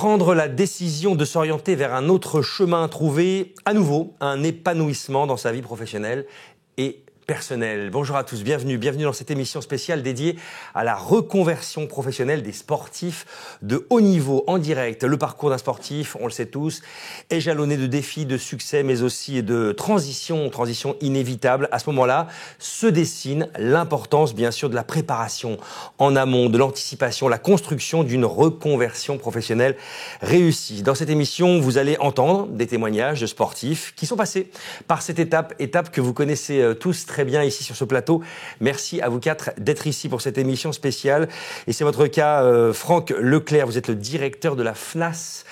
prendre la décision de s'orienter vers un autre chemin, trouver à nouveau un épanouissement dans sa vie professionnelle et personnelle. Bonjour à tous, bienvenue dans cette émission spéciale dédiée à la reconversion professionnelle des sportifs de haut niveau en direct. Le parcours d'un sportif, on le sait tous, est jalonné de défis, de succès, mais aussi de transitions inévitables. À ce moment-là, se dessine l'importance, bien sûr, de la préparation en amont, de l'anticipation, la construction d'une reconversion professionnelle réussie. Dans cette émission, vous allez entendre des témoignages de sportifs qui sont passés par cette étape que vous connaissez tous très bien ici sur ce plateau. Merci à vous quatre d'être ici pour cette émission spéciale. Et c'est votre cas, Franck Leclerc. Vous êtes le directeur de la FNAS,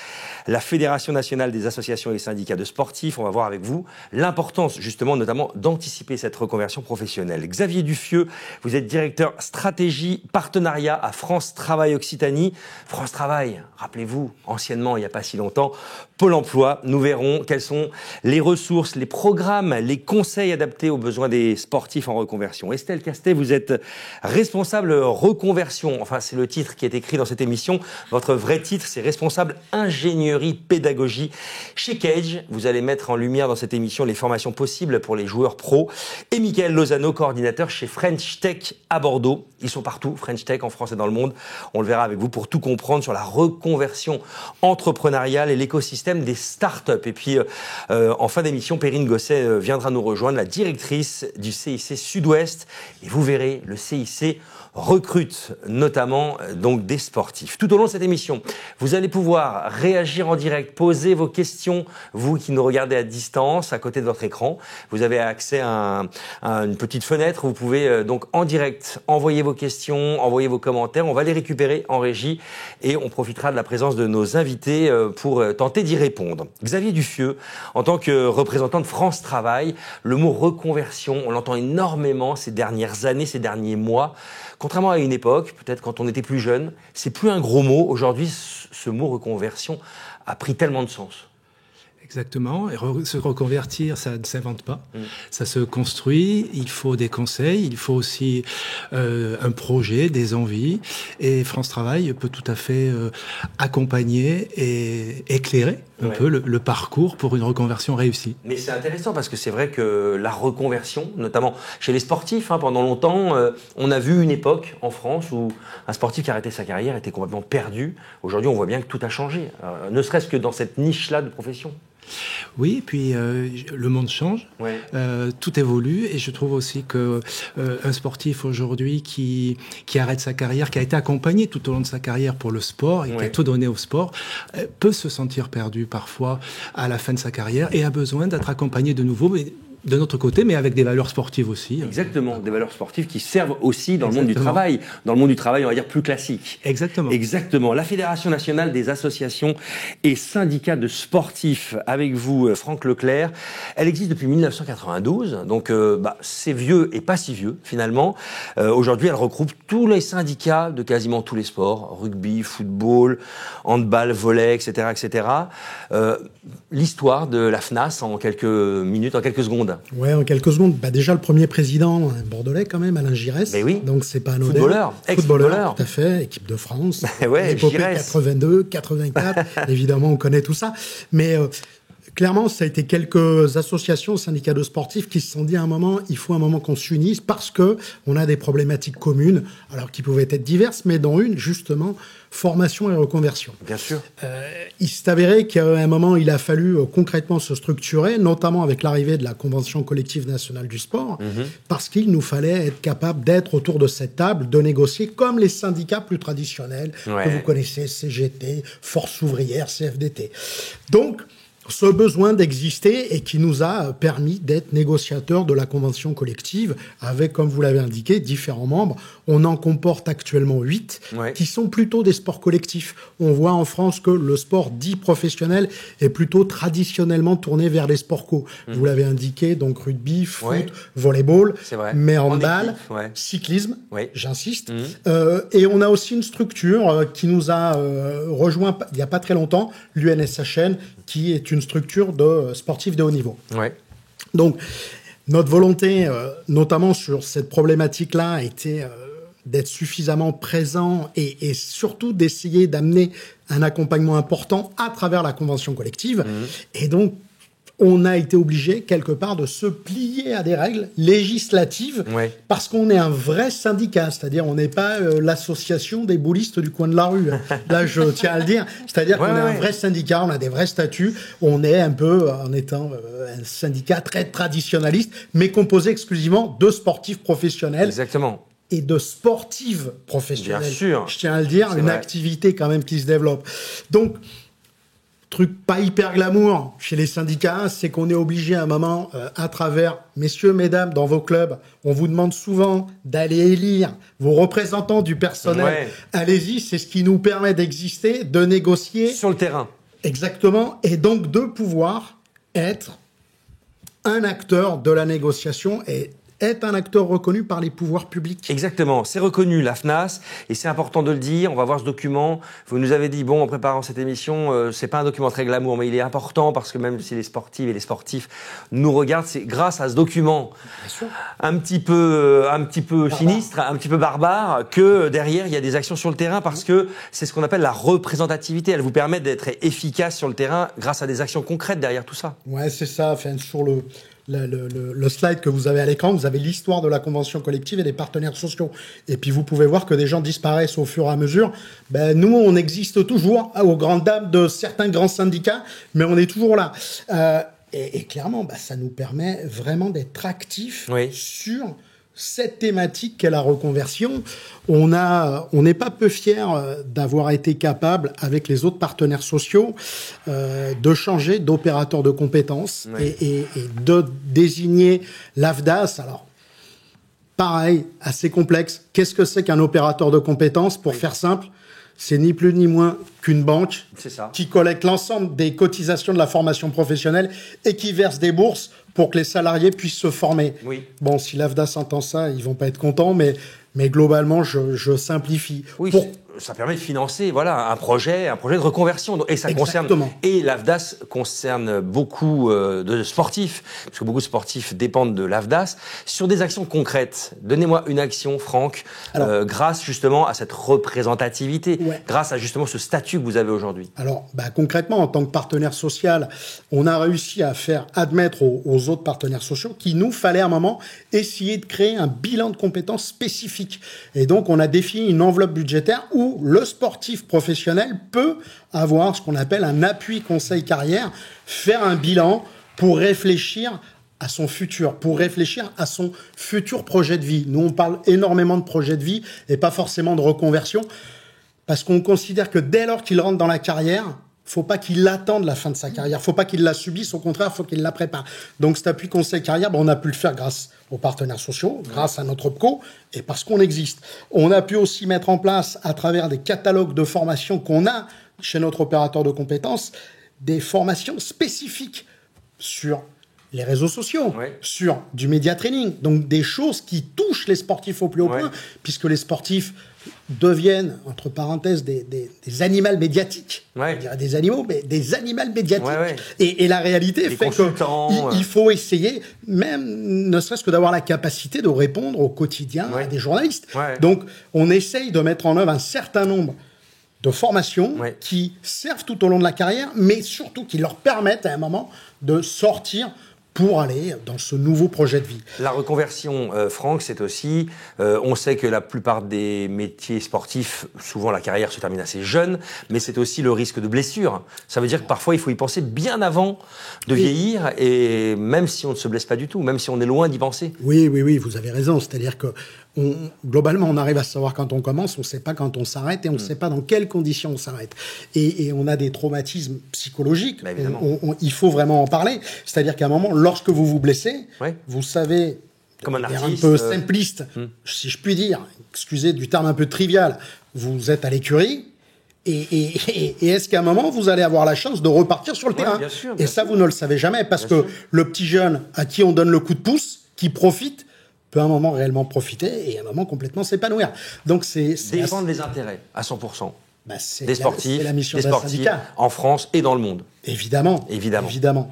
la Fédération nationale des associations et syndicats de sportifs. On va voir avec vous l'importance, justement, notamment, d'anticiper cette reconversion professionnelle. Xavier Duffieux, vous êtes directeur stratégie partenariat à France Travail Occitanie. France Travail, rappelez-vous, anciennement, il n'y a pas si longtemps, Pôle emploi. Nous verrons quelles sont les ressources, les programmes, les conseils adaptés aux besoins des sportifs en reconversion. Estelle Castet, vous êtes responsable reconversion. Enfin, c'est le titre qui est écrit dans cette émission. Votre vrai titre, c'est responsable ingénierie pédagogie. Chez Cage, vous allez mettre en lumière dans cette émission les formations possibles pour les joueurs pros. Et Mickaël Lozano, coordinateur chez French Tech à Bordeaux. Ils sont partout, French Tech, en France et dans le monde. On le verra avec vous pour tout comprendre sur la reconversion entrepreneuriale et l'écosystème des startups. Et puis, en fin d'émission, Perrine Gosset viendra nous rejoindre, la directrice du CIC Sud-Ouest. Et vous verrez, le CIC recrute notamment donc des sportifs. Tout au long de cette émission, vous allez pouvoir réagir en direct, poser vos questions, vous qui nous regardez à distance, à côté de votre écran. Vous avez accès à une petite fenêtre où vous pouvez donc en direct envoyer vos questions, envoyer vos commentaires. On va les récupérer en régie et on profitera de la présence de nos invités pour tenter d'y répondre. Xavier Duffieux, en tant que représentant de France Travail, le mot reconversion, on l'entend énormément ces dernières années, ces derniers mois. Contrairement à une époque, peut-être quand on était plus jeune, c'est plus un gros mot. Aujourd'hui, ce mot reconversion a pris tellement de sens. Exactement. Et se reconvertir, ça ne s'invente pas. Ça se construit. Il faut des conseils. Il faut aussi un projet, des envies. Et France Travail peut tout à fait accompagner et éclairer un peu le parcours pour une reconversion réussie. Mais c'est intéressant parce que c'est vrai que la reconversion, notamment chez les sportifs, pendant longtemps, on a vu une époque en France où un sportif qui arrêtait sa carrière était complètement perdu. Aujourd'hui, on voit bien que tout a changé, ne serait-ce que dans cette niche-là de profession. Oui, puis le monde change, tout évolue et je trouve aussi que un sportif aujourd'hui qui arrête sa carrière, qui a été accompagné tout au long de sa carrière pour le sport et qui a tout donné au sport, peut se sentir perdu parfois à la fin de sa carrière et a besoin d'être accompagné de nouveau, mais de notre côté, mais avec des valeurs sportives aussi. Exactement, des valeurs sportives qui servent aussi dans le monde du travail. Dans le monde du travail, on va dire plus classique. Exactement. La Fédération nationale des associations et syndicats de sportifs, avec vous, Franck Leclerc. Elle existe depuis 1992, donc c'est vieux et pas si vieux, finalement. Aujourd'hui, elle regroupe tous les syndicats de quasiment tous les sports, rugby, football, handball, volley, etc., etc. L'histoire de la FNAS en quelques minutes, en quelques secondes. Ouais, en quelques secondes. Déjà, le premier président, un Bordelais quand même, Alain Giresse. Mais oui. Donc, c'est pas anodin. Footballeur. Tout à fait. Équipe de France. Épopée 82, 84. Évidemment, on connaît tout ça. Mais clairement, ça a été quelques associations, syndicats de sportifs qui se sont dit à un moment, il faut un moment qu'on s'unisse parce que on a des problématiques communes, alors qui pouvaient être diverses, mais dont une, justement, formation et reconversion. Bien sûr. Il s'est avéré qu'à un moment, il a fallu concrètement se structurer, notamment avec l'arrivée de la Convention collective nationale du sport, parce qu'il nous fallait être capable d'être autour de cette table, de négocier comme les syndicats plus traditionnels que vous connaissez, CGT, Force ouvrière, CFDT. Donc, ce besoin d'exister et qui nous a permis d'être négociateurs de la convention collective avec, comme vous l'avez indiqué, différents membres. On en comporte actuellement 8 qui sont plutôt des sports collectifs. On voit en France que le sport dit professionnel est plutôt traditionnellement tourné vers les sports co. Vous l'avez indiqué, donc rugby, foot, volleyball, mais handball, cyclisme, j'insiste. Et on a aussi une structure qui nous a rejoint il n'y a pas très longtemps, l'UNSHN, qui est une structure de sportifs de haut niveau. Donc, notre volonté, notamment sur cette problématique-là, a été d'être suffisamment présent et surtout d'essayer d'amener un accompagnement important à travers la convention collective. Et donc, on a été obligé, quelque part, de se plier à des règles législatives parce qu'on est un vrai syndicat. C'est-à-dire, on n'est pas l'association des boulistes du coin de la rue. Là, je tiens à le dire. C'est-à-dire qu'on est un vrai syndicat, on a des vrais statuts. On est un peu, en étant un syndicat très traditionnaliste, mais composé exclusivement de sportifs professionnels. Exactement. Et de sportives professionnelles. Bien sûr. Je tiens à le dire, une activité quand même qui se développe. Donc, truc pas hyper glamour chez les syndicats, c'est qu'on est obligé à un moment, à travers, messieurs, mesdames, dans vos clubs, on vous demande souvent d'aller élire vos représentants du personnel. Allez-y, c'est ce qui nous permet d'exister, de négocier. Sur le terrain. Exactement. Et donc de pouvoir être un acteur de la négociation et est un acteur reconnu par les pouvoirs publics. Exactement, c'est reconnu, la FNAS, et c'est important de le dire. On va voir ce document. Vous nous avez dit, bon, en préparant cette émission, c'est pas un document très glamour, mais il est important parce que même si les sportives et les sportifs nous regardent, c'est grâce à ce document un petit peu sinistre, un petit peu barbare, que derrière il y a des actions sur le terrain parce que c'est ce qu'on appelle la représentativité. Elle vous permet d'être efficace sur le terrain grâce à des actions concrètes derrière tout ça. Ouais, c'est ça. Enfin, sur le slide que vous avez à l'écran, vous avez l'histoire de la convention collective et des partenaires sociaux. Et puis vous pouvez voir que des gens disparaissent au fur et à mesure. Ben, nous, on existe toujours, aux grandes dames de certains grands syndicats, mais on est toujours là. Et clairement, ça nous permet vraiment d'être actifs sur cette thématique qu'est la reconversion. On n'est pas peu fiers d'avoir été capable, avec les autres partenaires sociaux, de changer d'opérateur de compétences et de désigner l'AFDAS. Alors, pareil, assez complexe. Qu'est-ce que c'est qu'un opérateur de compétences? Pour faire simple, c'est ni plus ni moins qu'une banque qui collecte l'ensemble des cotisations de la formation professionnelle et qui verse des bourses pour que les salariés puissent se former. Bon, si l'AFDAS entend ça, ils vont pas être contents, mais globalement, je simplifie. Ça permet de financer un projet de reconversion. Et ça concerne, et l'AFDAS concerne beaucoup de sportifs, parce que beaucoup de sportifs dépendent de l'AFDAS, sur des actions concrètes. Donnez-moi une action, Franck, grâce justement à cette représentativité, grâce à justement ce statut que vous avez aujourd'hui. Alors, concrètement, en tant que partenaire social, on a réussi à faire admettre aux autres partenaires sociaux qu'il nous fallait à un moment essayer de créer un bilan de compétences spécifique. Et donc, on a défini une enveloppe budgétaire où le sportif professionnel peut avoir ce qu'on appelle un appui conseil carrière, faire un bilan pour réfléchir à son futur, pour réfléchir à son futur projet de vie. Nous, on parle énormément de projet de vie et pas forcément de reconversion, parce qu'on considère que dès lors qu'il rentre dans la carrière, faut pas qu'il attende la fin de sa carrière, faut pas qu'il la subisse, au contraire, faut qu'il la prépare. Donc cet appui conseil carrière, on a pu le faire grâce aux partenaires sociaux, grâce à notre OPCO, et parce qu'on existe. On a pu aussi mettre en place, à travers des catalogues de formations qu'on a chez notre opérateur de compétences, des formations spécifiques sur les réseaux sociaux, sur du média training, donc des choses qui touchent les sportifs au plus haut point, puisque les sportifs deviennent, entre parenthèses, des animaux médiatiques. On dirait des animaux, mais des animaux médiatiques. Et la réalité fait qu'il faut essayer, même ne serait-ce que d'avoir la capacité de répondre au quotidien à des journalistes. Donc, on essaye de mettre en œuvre un certain nombre de formations qui servent tout au long de la carrière, mais surtout qui leur permettent à un moment de sortir pour aller dans ce nouveau projet de vie. La reconversion, Franck, c'est aussi, on sait que la plupart des métiers sportifs, souvent la carrière se termine assez jeune, mais c'est aussi le risque de blessure. Ça veut dire que parfois il faut y penser bien avant de vieillir, et même si on ne se blesse pas du tout, même si on est loin d'y penser. Oui, vous avez raison. C'est-à-dire que globalement, on arrive à savoir quand on commence, on ne sait pas quand on s'arrête et on ne sait pas dans quelles conditions on s'arrête. Et on a des traumatismes psychologiques. Il faut vraiment en parler. C'est-à-dire qu'à un moment, lorsque vous vous blessez, vous savez, comme un artiste, un peu simpliste, si je puis dire, excusez du terme un peu trivial, vous êtes à l'écurie. Et est-ce qu'à un moment, vous allez avoir la chance de repartir sur le terrain? Bien sûr, et ça, vous ne le savez jamais, parce que le petit jeune à qui on donne le coup de pouce, qui profite, peut à un moment réellement profiter et à un moment complètement s'épanouir. Donc c'est défendre les intérêts à 100%. des sportifs, la mission d'un syndicat en France et dans le monde. Évidemment.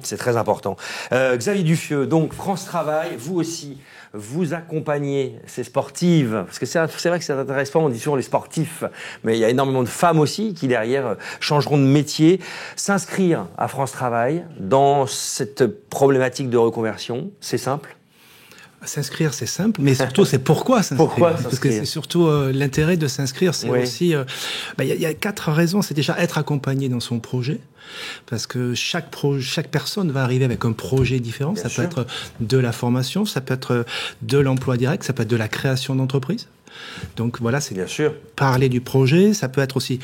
C'est très important. Xavier Duffieux, donc France Travail, vous aussi, vous accompagnez ces sportives, parce que c'est vrai que c'est intéressant, on dit souvent les sportifs, mais il y a énormément de femmes aussi qui derrière changeront de métier. S'inscrire à France Travail dans cette problématique de reconversion, c'est simple? S'inscrire, c'est simple, mais surtout, c'est pourquoi s'inscrire. Parce que c'est surtout l'intérêt de s'inscrire. C'est aussi... Il y a 4 raisons. C'est déjà être accompagné dans son projet. Parce que chaque personne va arriver avec un projet différent. Ça peut être de la formation, ça peut être de l'emploi direct, ça peut être de la création d'entreprise. Donc voilà, c'est bien sûr parler du projet. Ça peut être aussi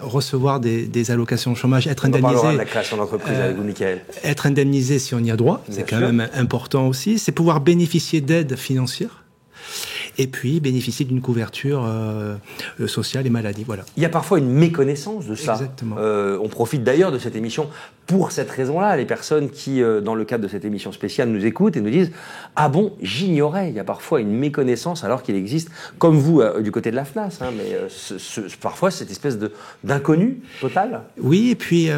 recevoir des allocations de chômage, être indemnisé. On parlera de la création d'entreprise avec vous, Michael. Être indemnisé si on y a droit, c'est quand même important aussi. C'est pouvoir bénéficier d'aides financières. Et puis bénéficier d'une couverture sociale et maladie. Voilà. Il y a parfois une méconnaissance de ça. Exactement. On profite d'ailleurs de cette émission pour cette raison-là. Les personnes qui, dans le cadre de cette émission spéciale, nous écoutent et nous disent « Ah bon, j'ignorais ». Il y a parfois une méconnaissance alors qu'il existe, comme vous, du côté de la FNAS, mais parfois cette espèce d'inconnu total. Oui, et puis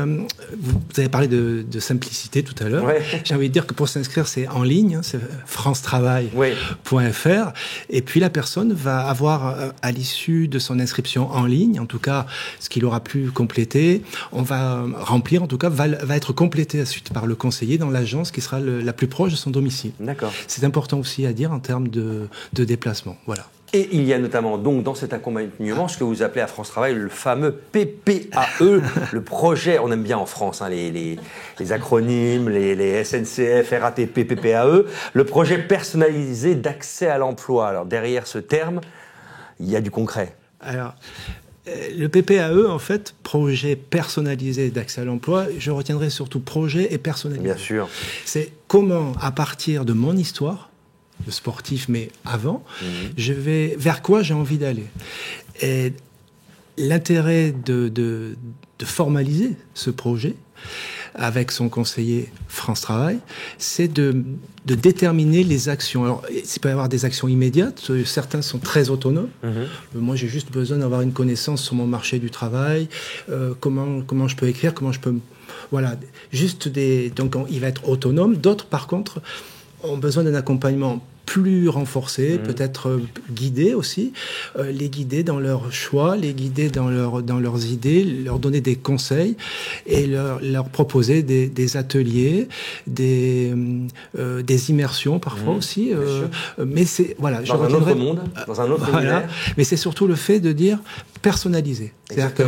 vous avez parlé de simplicité tout à l'heure. Ouais. J'ai envie de dire que pour s'inscrire, c'est en ligne, c'est francetravail.fr. Et puis la personne va avoir, à l'issue de son inscription en ligne, en tout cas, ce qu'il aura pu compléter, on va remplir, en tout cas, va être complété ensuite par le conseiller dans l'agence qui sera la plus proche de son domicile. D'accord. C'est important aussi à dire en termes de déplacement. Voilà. Et il y a notamment donc dans cet accompagnement ce que vous appelez à France Travail le fameux PPAE, le projet, on aime bien en France les acronymes, les SNCF, RATP, PPAE, le projet personnalisé d'accès à l'emploi. Alors derrière ce terme, il y a du concret. Alors, le PPAE, en fait, projet personnalisé d'accès à l'emploi, je retiendrai surtout projet et personnalisé. Bien sûr. C'est comment, à partir de mon histoire, de sportif, mais avant, je vais vers quoi j'ai envie d'aller. Et l'intérêt de formaliser ce projet avec son conseiller France Travail, c'est de déterminer les actions. Alors, il peut y avoir des actions immédiates, certains sont très autonomes. Moi, j'ai juste besoin d'avoir une connaissance sur mon marché du travail, comment je peux écrire, comment je peux... Voilà, donc il va être autonome. D'autres, par contre, ont besoin d'un accompagnement plus renforcé, peut-être guidé aussi, les guider dans leurs choix, les guider dans leurs idées, leur donner des conseils et leur proposer des ateliers, des immersions parfois aussi. Mais c'est voilà, dans un autre monde, dans un autre univers. Mais c'est surtout le fait de dire personnaliser. C'est-à-dire que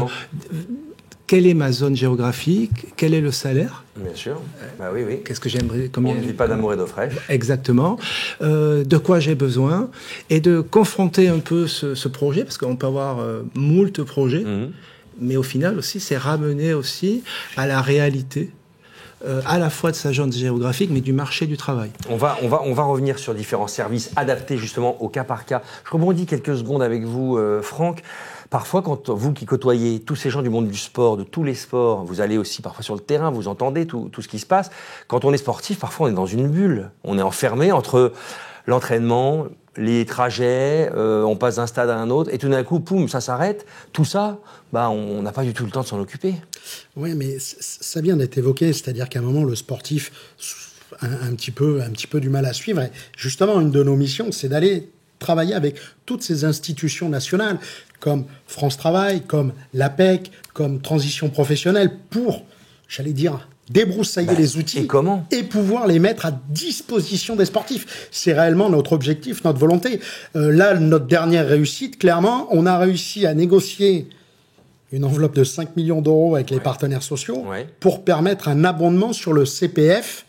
quelle est ma zone géographique? Quel est le salaire? Bien sûr. Bah oui. Qu'est-ce que j'aimerais? On ne vit pas d'amour et d'eau fraîche. Exactement. De quoi j'ai besoin? Et de confronter un peu ce projet, parce qu'on peut avoir moult projets, mais au final aussi, c'est ramener aussi à la réalité. À la fois de sa zone géographique, mais du marché du travail. On va revenir sur différents services adaptés justement au cas par cas. Je rebondis quelques secondes avec vous, Franck. Parfois, quand vous qui côtoyez tous ces gens du monde du sport, de tous les sports, vous allez aussi parfois sur le terrain, vous entendez tout ce qui se passe. Quand on est sportif, parfois on est dans une bulle. On est enfermé entre l'entraînement, les trajets, on passe d'un stade à un autre, et tout d'un coup, poum, ça s'arrête. Tout ça, on n'a pas du tout le temps de s'en occuper. Oui, mais ça vient d'être évoqué, c'est-à-dire qu'à un moment, le sportif a un petit peu du mal à suivre. Et justement, une de nos missions, c'est d'aller travailler avec toutes ces institutions nationales, comme France Travail, comme l'APEC, comme Transition Professionnelle, pour, j'allais dire, débroussailler les outils et pouvoir les mettre à disposition des sportifs. C'est réellement notre objectif, notre volonté. Là, notre dernière réussite, clairement, on a réussi à négocier une enveloppe de 5 millions d'euros avec les partenaires sociaux pour permettre un abondement sur le CPF,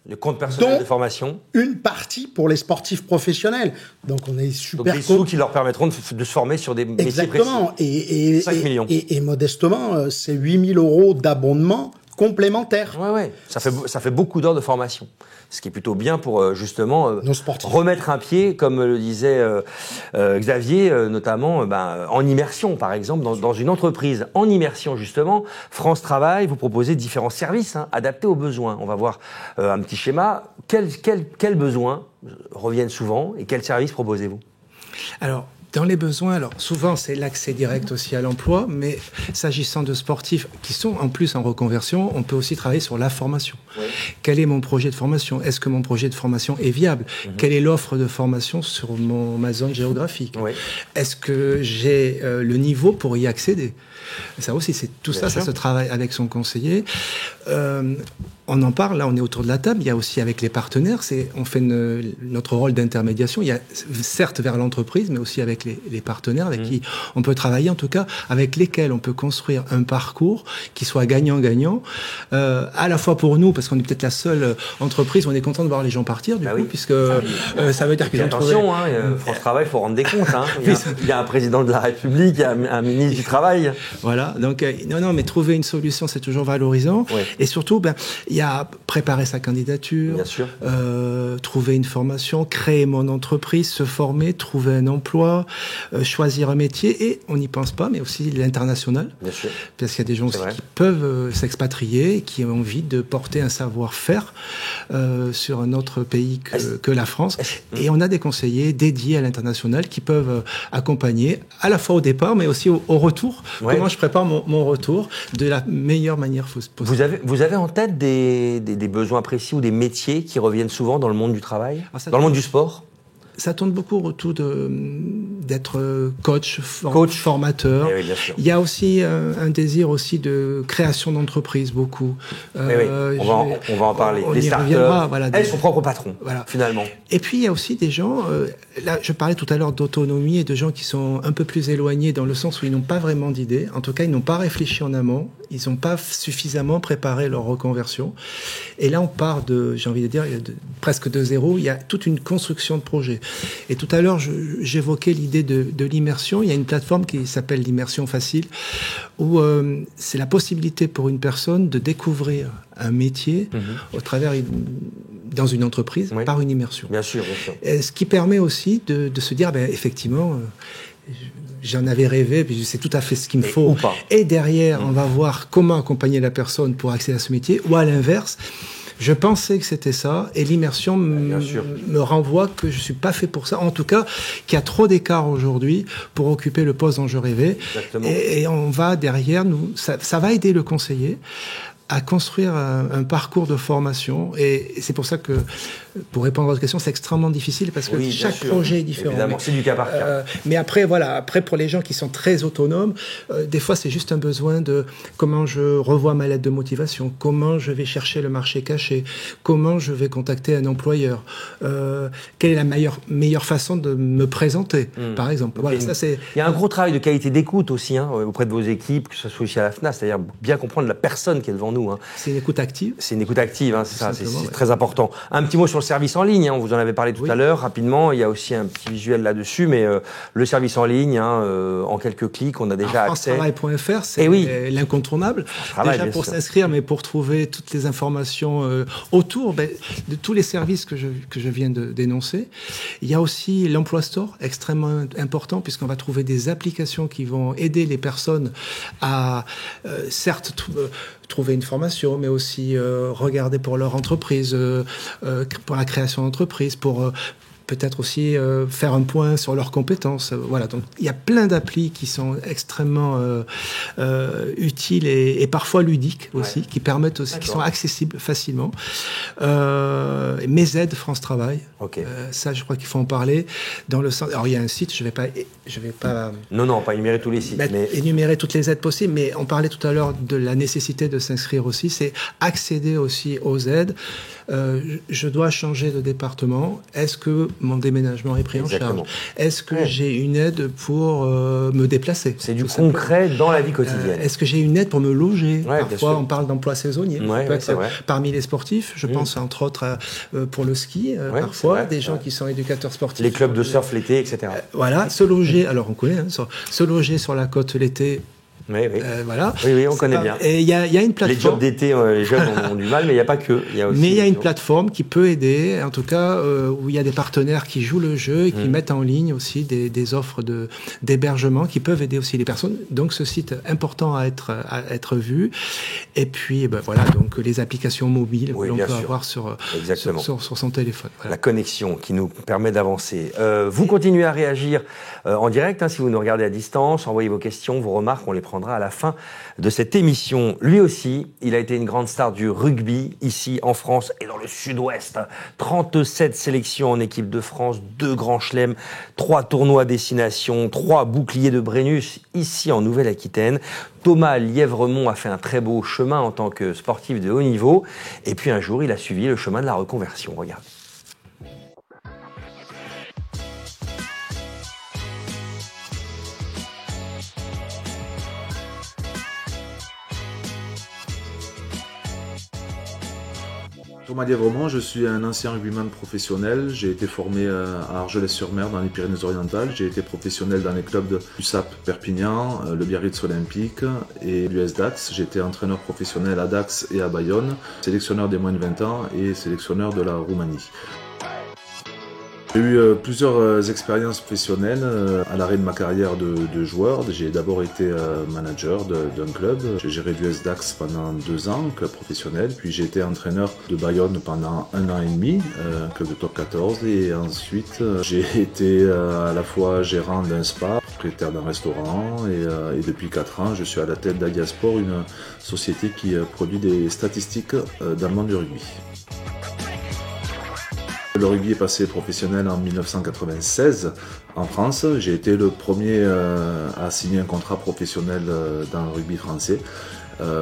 le compte personnel de formation, une partie pour les sportifs professionnels. Donc on est super... Donc des sous qui leur permettront de se former sur des métiers précis. Exactement. 5 millions. Et modestement, c'est 8 000 euros d'abondement complémentaire. Ouais. Ça fait beaucoup d'heures de formation. Ce qui est plutôt bien pour justement remettre un pied, comme le disait Xavier, notamment en immersion, par exemple, dans une entreprise. En immersion, justement, France Travail, vous proposez différents services adaptés aux besoins. On va voir un petit schéma. Quels besoins reviennent souvent et quels services proposez-vous? Alors, Dans les besoins, alors souvent c'est l'accès direct aussi à l'emploi, mais s'agissant de sportifs qui sont en plus en reconversion, on peut aussi travailler sur la formation. Oui. Quel est mon projet de formation? Est-ce que mon projet de formation est viable? Quelle est l'offre de formation sur ma zone géographique? Oui. Est-ce que j'ai le niveau pour y accéder? Ça aussi, c'est tout ça se travaille avec son conseiller. On en parle, là, on est autour de la table. Il y a aussi avec les partenaires, on fait notre rôle d'intermédiation. Il y a certes vers l'entreprise, mais aussi avec les partenaires avec qui on peut travailler, en tout cas, avec lesquels on peut construire un parcours qui soit gagnant-gagnant, à la fois pour nous, parce qu'on est peut-être la seule entreprise où on est content de voir les gens partir, du coup, puisque ça veut dire qu'ils ont trouvé... Attention, France Travail, il faut rendre des comptes. Il y a un président de la République, il y a un ministre du Travail. Voilà, donc non, mais trouver une solution, c'est toujours valorisant. Oui. Et surtout, il y a préparer sa candidature, trouver une formation, créer mon entreprise, se former, trouver un emploi, choisir un métier, et on n'y pense pas, mais aussi l'international. Bien sûr. Parce qu'il y a des gens aussi qui peuvent s'expatrier et qui ont envie de porter un savoir-faire sur un autre pays que la France. Et on a des conseillers dédiés à l'international qui peuvent accompagner à la fois au départ, mais aussi au retour. Ouais. Comment je prépare mon retour de la meilleure manière possible. Vous avez en tête des besoins précis ou des métiers qui reviennent souvent dans le monde du travail, dans le monde du sport? Ça tourne beaucoup autour d'être coach, formateur. Oui, bien sûr. Il y a aussi un désir aussi de création d'entreprise, beaucoup. On va en parler. Des startups, elles sont propres patrons, finalement. Et puis, il y a aussi des gens, là, je parlais tout à l'heure d'autonomie et de gens qui sont un peu plus éloignés dans le sens où ils n'ont pas vraiment d'idées. En tout cas, ils n'ont pas réfléchi en amont. Ils n'ont pas suffisamment préparé leur reconversion. Et là, on part j'ai envie de dire, presque de zéro. Il y a toute une construction de projet. Et tout à l'heure, j'évoquais l'idée de l'immersion. Il y a une plateforme qui s'appelle l'Immersion Facile, où c'est la possibilité pour une personne de découvrir un métier au travers dans une entreprise par une immersion. Bien sûr, bien sûr. Et ce qui permet aussi de se dire, effectivement... J'en avais rêvé, puis c'est tout à fait ce qu'il me faut. Et derrière, on va voir comment accompagner la personne pour accéder à ce métier. Ou à l'inverse, je pensais que c'était ça, et l'immersion me renvoie que je suis pas fait pour ça. En tout cas, qu'il y a trop d'écart aujourd'hui pour occuper le poste dont je rêvais. Exactement. Et on va derrière, ça va aider le conseiller à construire un parcours de formation. Et c'est pour ça que, pour répondre à votre question, c'est extrêmement difficile parce que chaque projet est différent. Évidemment, c'est du cas par cas. Mais après, pour les gens qui sont très autonomes, des fois, c'est juste un besoin de comment je revois ma lettre de motivation, comment je vais chercher le marché caché, comment je vais contacter un employeur, quelle est la meilleure façon de me présenter, par exemple. Voilà, il y a un gros travail de qualité d'écoute aussi, auprès de vos équipes, que ce soit aussi à la FNA, c'est-à-dire bien comprendre la personne qui est devant nous. C'est une écoute active. C'est une écoute active, c'est ça, c'est très important. Un petit mot sur le service en ligne, on vous en avait parlé tout à l'heure, rapidement, il y a aussi un petit visuel là-dessus, mais le service en ligne, en quelques clics, on a déjà accès. FranceTravail.fr, c'est l'incontournable. Déjà pour s'inscrire, mais pour trouver toutes les informations autour de tous les services que je viens de dénoncer. Il y a aussi l'Emploi Store, extrêmement important, puisqu'on va trouver des applications qui vont aider les personnes à, certes, trouver une formation, mais aussi regarder pour leur entreprise, pour la création d'entreprise, pour peut-être aussi faire un point sur leurs compétences. Voilà, donc il y a plein d'applis qui sont extrêmement utiles et parfois ludiques aussi, qui permettent aussi, qui sont accessibles facilement. Mes aides France Travail, ça je crois qu'il faut en parler. Dans le sens, alors il y a un site, je vais pas. Non, pas énumérer tous les sites, mais énumérer toutes les aides possibles. Mais on parlait tout à l'heure de la nécessité de s'inscrire aussi, c'est accéder aussi aux aides. Je dois changer de département. Est-ce que mon déménagement est pris en charge? Est-ce que j'ai une aide pour me déplacer? C'est du concret dans la vie quotidienne. Est-ce que j'ai une aide pour me loger? Parfois, on parle d'emploi saisonnier. Parmi les sportifs, je pense entre autres pour le ski, parfois, des gens qui sont éducateurs sportifs. Les clubs de surf l'été, etc. Voilà, se loger, alors on connaît, se loger sur la côte l'été, Oui, oui. Voilà. Oui, on connaît bien. Et il y a une plateforme. Les jobs d'été, les jeunes ont du mal, mais il n'y a pas que. Mais il y a une plateforme qui peut aider, en tout cas, où il y a des partenaires qui jouent le jeu et qui mettent en ligne aussi des offres d'hébergement qui peuvent aider aussi les personnes. Donc, ce site est important à être vu. Et puis, voilà, donc les applications mobiles que l'on peut avoir sur son téléphone. Voilà. La connexion qui nous permet d'avancer. Vous continuez à réagir en direct, si vous nous regardez à distance. Envoyez vos questions, vos remarques, on les prendra à la fin de cette émission. Lui aussi, il a été une grande star du rugby, ici en France et dans le sud-ouest. 37 sélections en équipe de France, 2 grands chelems, 3 tournois à destination, 3 boucliers de Brennus, ici en Nouvelle-Aquitaine. Thomas Lièvremont a fait un très beau chemin en tant que sportif de haut niveau. Et puis un jour, il a suivi le chemin de la reconversion. Regarde. Thomas Lièvremont, je suis un ancien rugbyman professionnel. J'ai été formé à Argelès-sur-Mer dans les Pyrénées-Orientales. J'ai été professionnel dans les clubs de l'USAP Perpignan, le Biarritz Olympique et l'US Dax. J'ai été entraîneur professionnel à Dax et à Bayonne, sélectionneur des moins de 20 ans et sélectionneur de la Roumanie. J'ai eu plusieurs expériences professionnelles à l'arrêt de ma carrière de joueur. J'ai d'abord été manager d'un club. J'ai géré l'US Dax pendant 2 ans, club professionnel. Puis j'ai été entraîneur de Bayonne pendant 1 an et demi, club de top 14. Et ensuite, j'ai été à la fois gérant d'un spa, propriétaire d'un restaurant. Et depuis 4 ans, je suis à la tête d'Adiasport, une société qui produit des statistiques dans le monde du rugby. Le rugby est passé professionnel en 1996 en France. J'ai été le premier à signer un contrat professionnel dans le rugby français.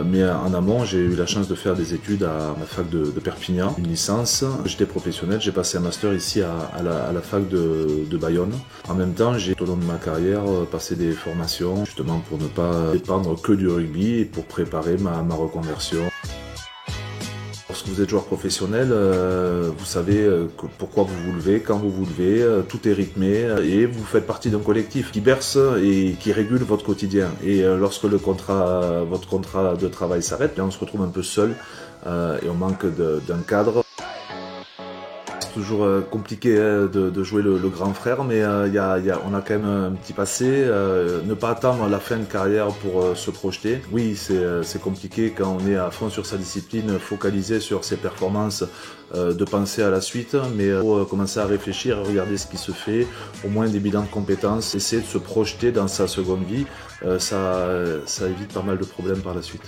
Mais en amont, j'ai eu la chance de faire des études à ma fac de Perpignan, une licence. J'étais professionnel, j'ai passé un master ici à la fac de Bayonne. En même temps, j'ai tout au long de ma carrière passé des formations, justement pour ne pas dépendre que du rugby et pour préparer ma reconversion. Lorsque vous êtes joueur professionnel, vous savez pourquoi vous vous levez, quand vous vous levez, tout est rythmé et vous faites partie d'un collectif qui berce et qui régule votre quotidien. Et lorsque votre contrat de travail s'arrête, on se retrouve un peu seul et on manque d'un cadre. C'est toujours compliqué de jouer le grand frère, mais on a quand même un petit passé. Ne pas attendre la fin de carrière pour se projeter. Oui, c'est compliqué quand on est à fond sur sa discipline, focalisé sur ses performances, de penser à la suite, mais il faut commencer à réfléchir, à regarder ce qui se fait, au moins des bilans de compétences, essayer de se projeter dans sa seconde vie. Ça évite pas mal de problèmes par la suite.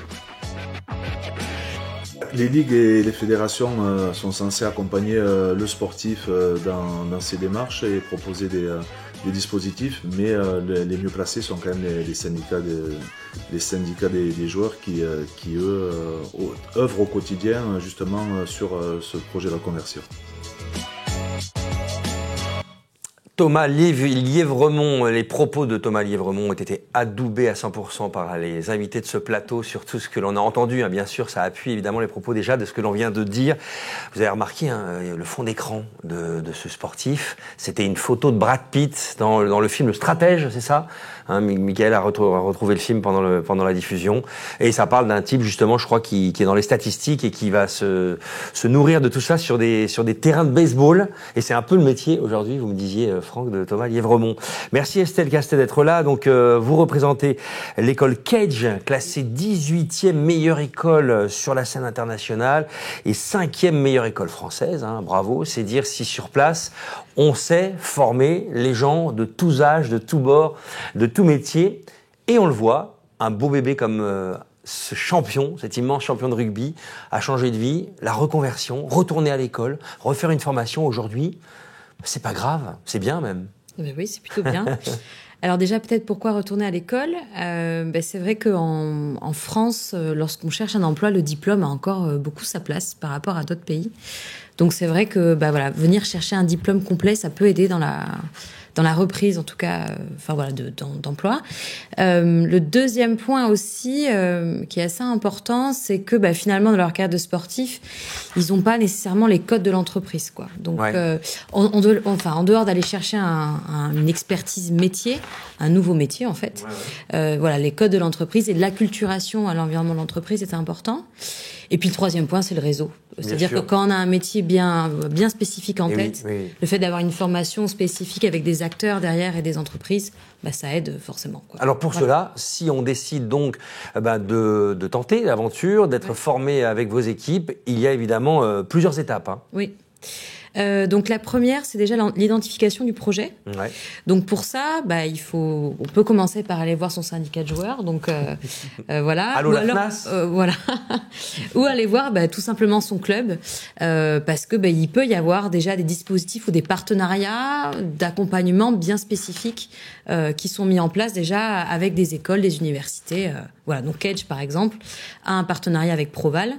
Les ligues et les fédérations sont censées accompagner le sportif dans ses démarches et proposer des dispositifs, mais les mieux placés sont quand même les syndicats des joueurs qui eux, œuvrent au quotidien justement sur ce projet de reconversion. Thomas Lièvremont, les propos de Thomas Lièvremont ont été adoubés à 100% par les invités de ce plateau sur tout ce que l'on a entendu. Bien sûr, ça appuie évidemment les propos déjà de ce que l'on vient de dire. Vous avez remarqué le fond d'écran de ce sportif. C'était une photo de Brad Pitt dans le film Le Stratège, c'est ça ? Michael a retrouvé le film pendant la diffusion. Et ça parle d'un type, justement, je crois, qui est dans les statistiques et qui va se nourrir de tout ça sur des terrains de baseball. Et c'est un peu le métier aujourd'hui, vous me disiez, Franck, de Thomas Lièvremont. Merci Estelle Castet d'être là. Donc, vous représentez l'école Cage, classée 18e meilleure école sur la scène internationale et 5e meilleure école française. Bravo. C'est dire si sur place, on sait former les gens de tous âges, de tous bords, de tout métier. Et on le voit, un beau bébé comme ce champion, cet immense champion de rugby, a changé de vie, la reconversion, retourner à l'école, refaire une formation aujourd'hui. C'est pas grave, c'est bien même. Oui, c'est plutôt bien. Alors déjà, peut-être pourquoi retourner à l'école ? C'est vrai qu'en France, lorsqu'on cherche un emploi, le diplôme a encore beaucoup sa place par rapport à d'autres pays. Donc c'est vrai que venir chercher un diplôme complet, ça peut aider dans la reprise, en tout cas, d'emploi. Le deuxième point aussi, qui est assez important, c'est que finalement, dans leur carrière de sportif, ils n'ont pas nécessairement les codes de l'entreprise, quoi. Donc, en dehors d'aller chercher une expertise métier, un nouveau métier en fait. Voilà, les codes de l'entreprise et l'acculturation à l'environnement de l'entreprise est important. Et puis le troisième point, c'est le réseau. C'est-à-dire que quand on a un métier bien spécifique en tête, le fait d'avoir une formation spécifique avec des acteurs derrière et des entreprises, ça aide forcément. Alors pour cela, si on décide donc de tenter l'aventure, d'être formé avec vos équipes, il y a évidemment plusieurs étapes. Oui. Donc la première, c'est déjà l'identification du projet. Donc pour ça, on peut commencer par aller voir son syndicat de joueurs. Donc voilà. Allô, la FNAS. Voilà. Ou aller voir tout simplement son club, parce que il peut y avoir déjà des dispositifs ou des partenariats d'accompagnement bien spécifiques qui sont mis en place déjà avec des écoles, des universités. Voilà. Donc Kedge par exemple a un partenariat avec Proval,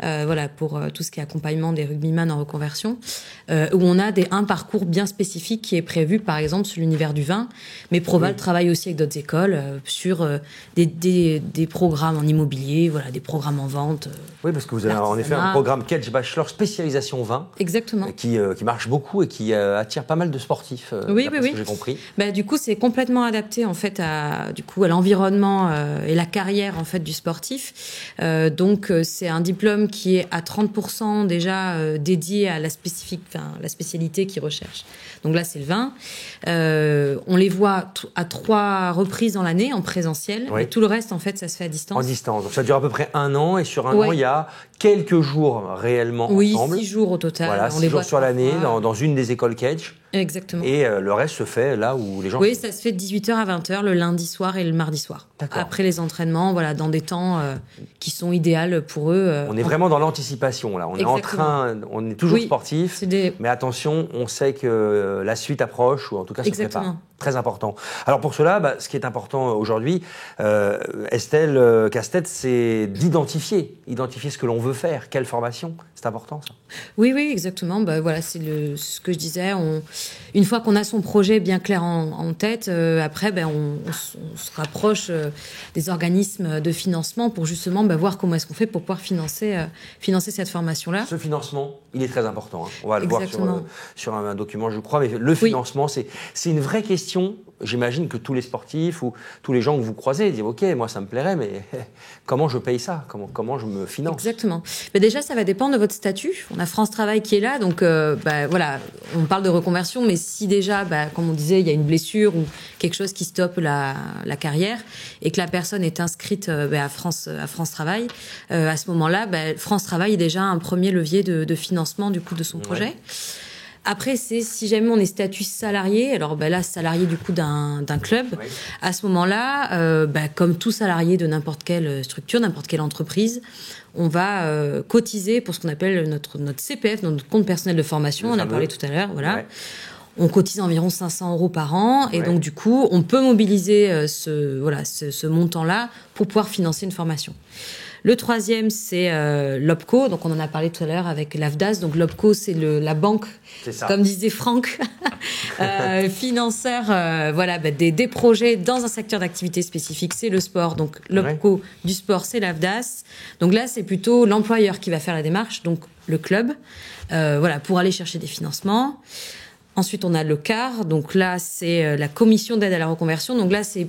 voilà, pour tout ce qui est accompagnement des rugbyman en reconversion. Où on a un parcours bien spécifique qui est prévu, par exemple, sur l'univers du vin. Mais Proval travaille aussi avec d'autres écoles sur des programmes en immobilier, voilà, des programmes en vente. Oui, parce que vous avez en effet un programme Kedge Bachelor spécialisation vin. Exactement. Qui marche beaucoup et qui attire pas mal de sportifs, ce que j'ai compris. Du coup, c'est complètement adapté en fait à l'environnement et la carrière en fait du sportif. Donc, c'est un diplôme qui est à 30% déjà dédié à la spécialité qu'ils recherchent. Donc là, c'est le vin. On les voit à 3 reprises dans l'année en présentiel. Et tout le reste, en fait, ça se fait à distance. En distance. Donc ça dure à peu près 1 an. Et sur 1 an, il y a quelques jours réellement ensemble. 6 jours au total. Voilà, 6 jours sur l'année dans une des écoles Kedge. Exactement. Et le reste se fait là où les gens... Oui, ça se fait de 18h à 20h le lundi soir et le mardi soir. Après les entraînements, voilà, dans des temps qui sont idéaux pour eux. On est vraiment dans l'anticipation là. On est toujours sportif, mais attention, on sait que la suite approche, ou en tout cas se prépare. Très important. Alors pour cela, ce qui est important aujourd'hui, Estelle Castet, c'est d'identifier ce que l'on veut faire. Quelle formation? C'est important ça. Oui, exactement. Voilà, c'est ce que je disais. Une fois qu'on a son projet bien clair en tête, après, on se rapproche des organismes de financement pour justement voir comment est-ce qu'on fait pour pouvoir financer cette formation-là. Ce financement, il est très important. On va le voir sur un document, je crois. Mais le financement, c'est une vraie question. J'imagine que tous les sportifs ou tous les gens que vous croisez disent « Ok, moi ça me plairait, mais comment je paye ça? Comment je me finance ?» Exactement. Mais déjà, ça va dépendre de votre statut. On a France Travail qui est là, donc voilà, on parle de reconversion, mais si déjà, comme on disait, il y a une blessure ou quelque chose qui stoppe la carrière et que la personne est inscrite à France Travail, à ce moment-là, France Travail est déjà un premier levier de financement du coup de son projet. Après, c'est si jamais on est statut salarié, alors là, salarié du coup d'un club, à ce moment-là, comme tout salarié de n'importe quelle structure, n'importe quelle entreprise, on va cotiser pour ce qu'on appelle notre CPF, notre compte personnel de formation, on a parlé tout à l'heure, voilà. On cotise environ 500 € par an, et donc du coup, on peut mobiliser ce montant-là pour pouvoir financer une formation. Le troisième, c'est l'OPCO. Donc, on en a parlé tout à l'heure avec l'AFDAS. Donc, l'OPCO, c'est la banque, comme disait Franck, financeur des projets dans un secteur d'activité spécifique. C'est le sport. Donc, l'OPCO du sport, c'est l'AFDAS. Donc là, c'est plutôt l'employeur qui va faire la démarche, donc le club, pour aller chercher des financements. Ensuite, on a le CAR. Donc là, c'est la commission d'aide à la reconversion. Donc là, c'est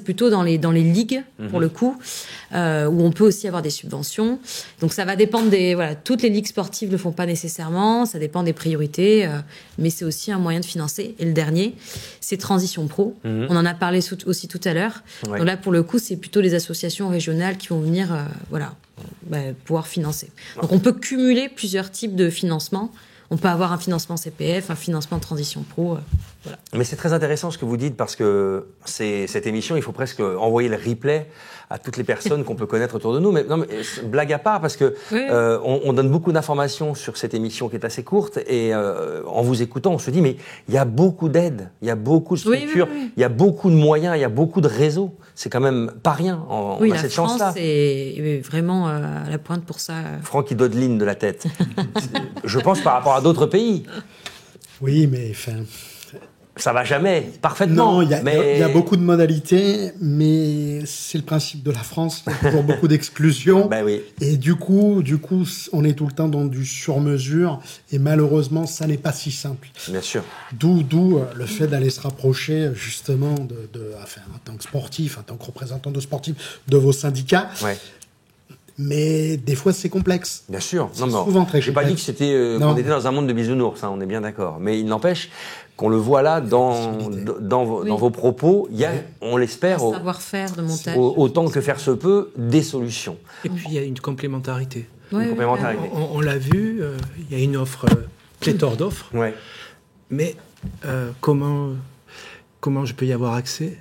plutôt dans les ligues, pour le coup, où on peut aussi avoir des subventions. Donc, ça va dépendre toutes les ligues sportives ne le font pas nécessairement, ça dépend des priorités, mais c'est aussi un moyen de financer. Et le dernier, c'est Transition Pro. On en a parlé aussi tout à l'heure. Donc là, pour le coup, c'est plutôt les associations régionales qui vont venir, pouvoir financer. Donc, on peut cumuler plusieurs types de financement. On peut avoir un financement CPF, un financement de Transition Pro. Voilà. Mais c'est très intéressant ce que vous dites parce que cette émission, il faut presque envoyer le replay à toutes les personnes qu'on peut connaître autour de nous. Mais blague à part, parce que on donne beaucoup d'informations sur cette émission qui est assez courte et en vous écoutant, on se dit mais il y a beaucoup d'aides, il y a beaucoup de structures, il y a beaucoup de moyens, il y a beaucoup de réseaux. C'est quand même pas rien. On a cette chance-là. La France est vraiment à la pointe pour ça. Franck, il dodeline de la tête. Je pense par rapport à d'autres pays. Oui, mais Ça va jamais parfaitement. Non, il y a beaucoup de modalités, mais c'est le principe de la France. Il y a toujours beaucoup d'exclusions. Ben oui. Et du coup, on est tout le temps dans du sur-mesure. Et malheureusement, ça n'est pas si simple. Bien sûr. D'où le fait d'aller se rapprocher, justement, en tant que sportif, en tant que représentant de sportifs, de vos syndicats. Ouais. Mais des fois, c'est complexe. Bien sûr. C'est souvent très J'ai pas dit que c'était qu'on était dans un monde de bisounours, on est bien d'accord. Mais il n'empêche qu'on le voit là dans vos propos, il y a, on l'espère, un savoir-faire de montage. Autant que faire se peut, des solutions. Et puis il y a une complémentarité. Une complémentarité. On l'a vu, il y a une offre, pléthore d'offres. Ouais. Mais comment je peux y avoir accès ?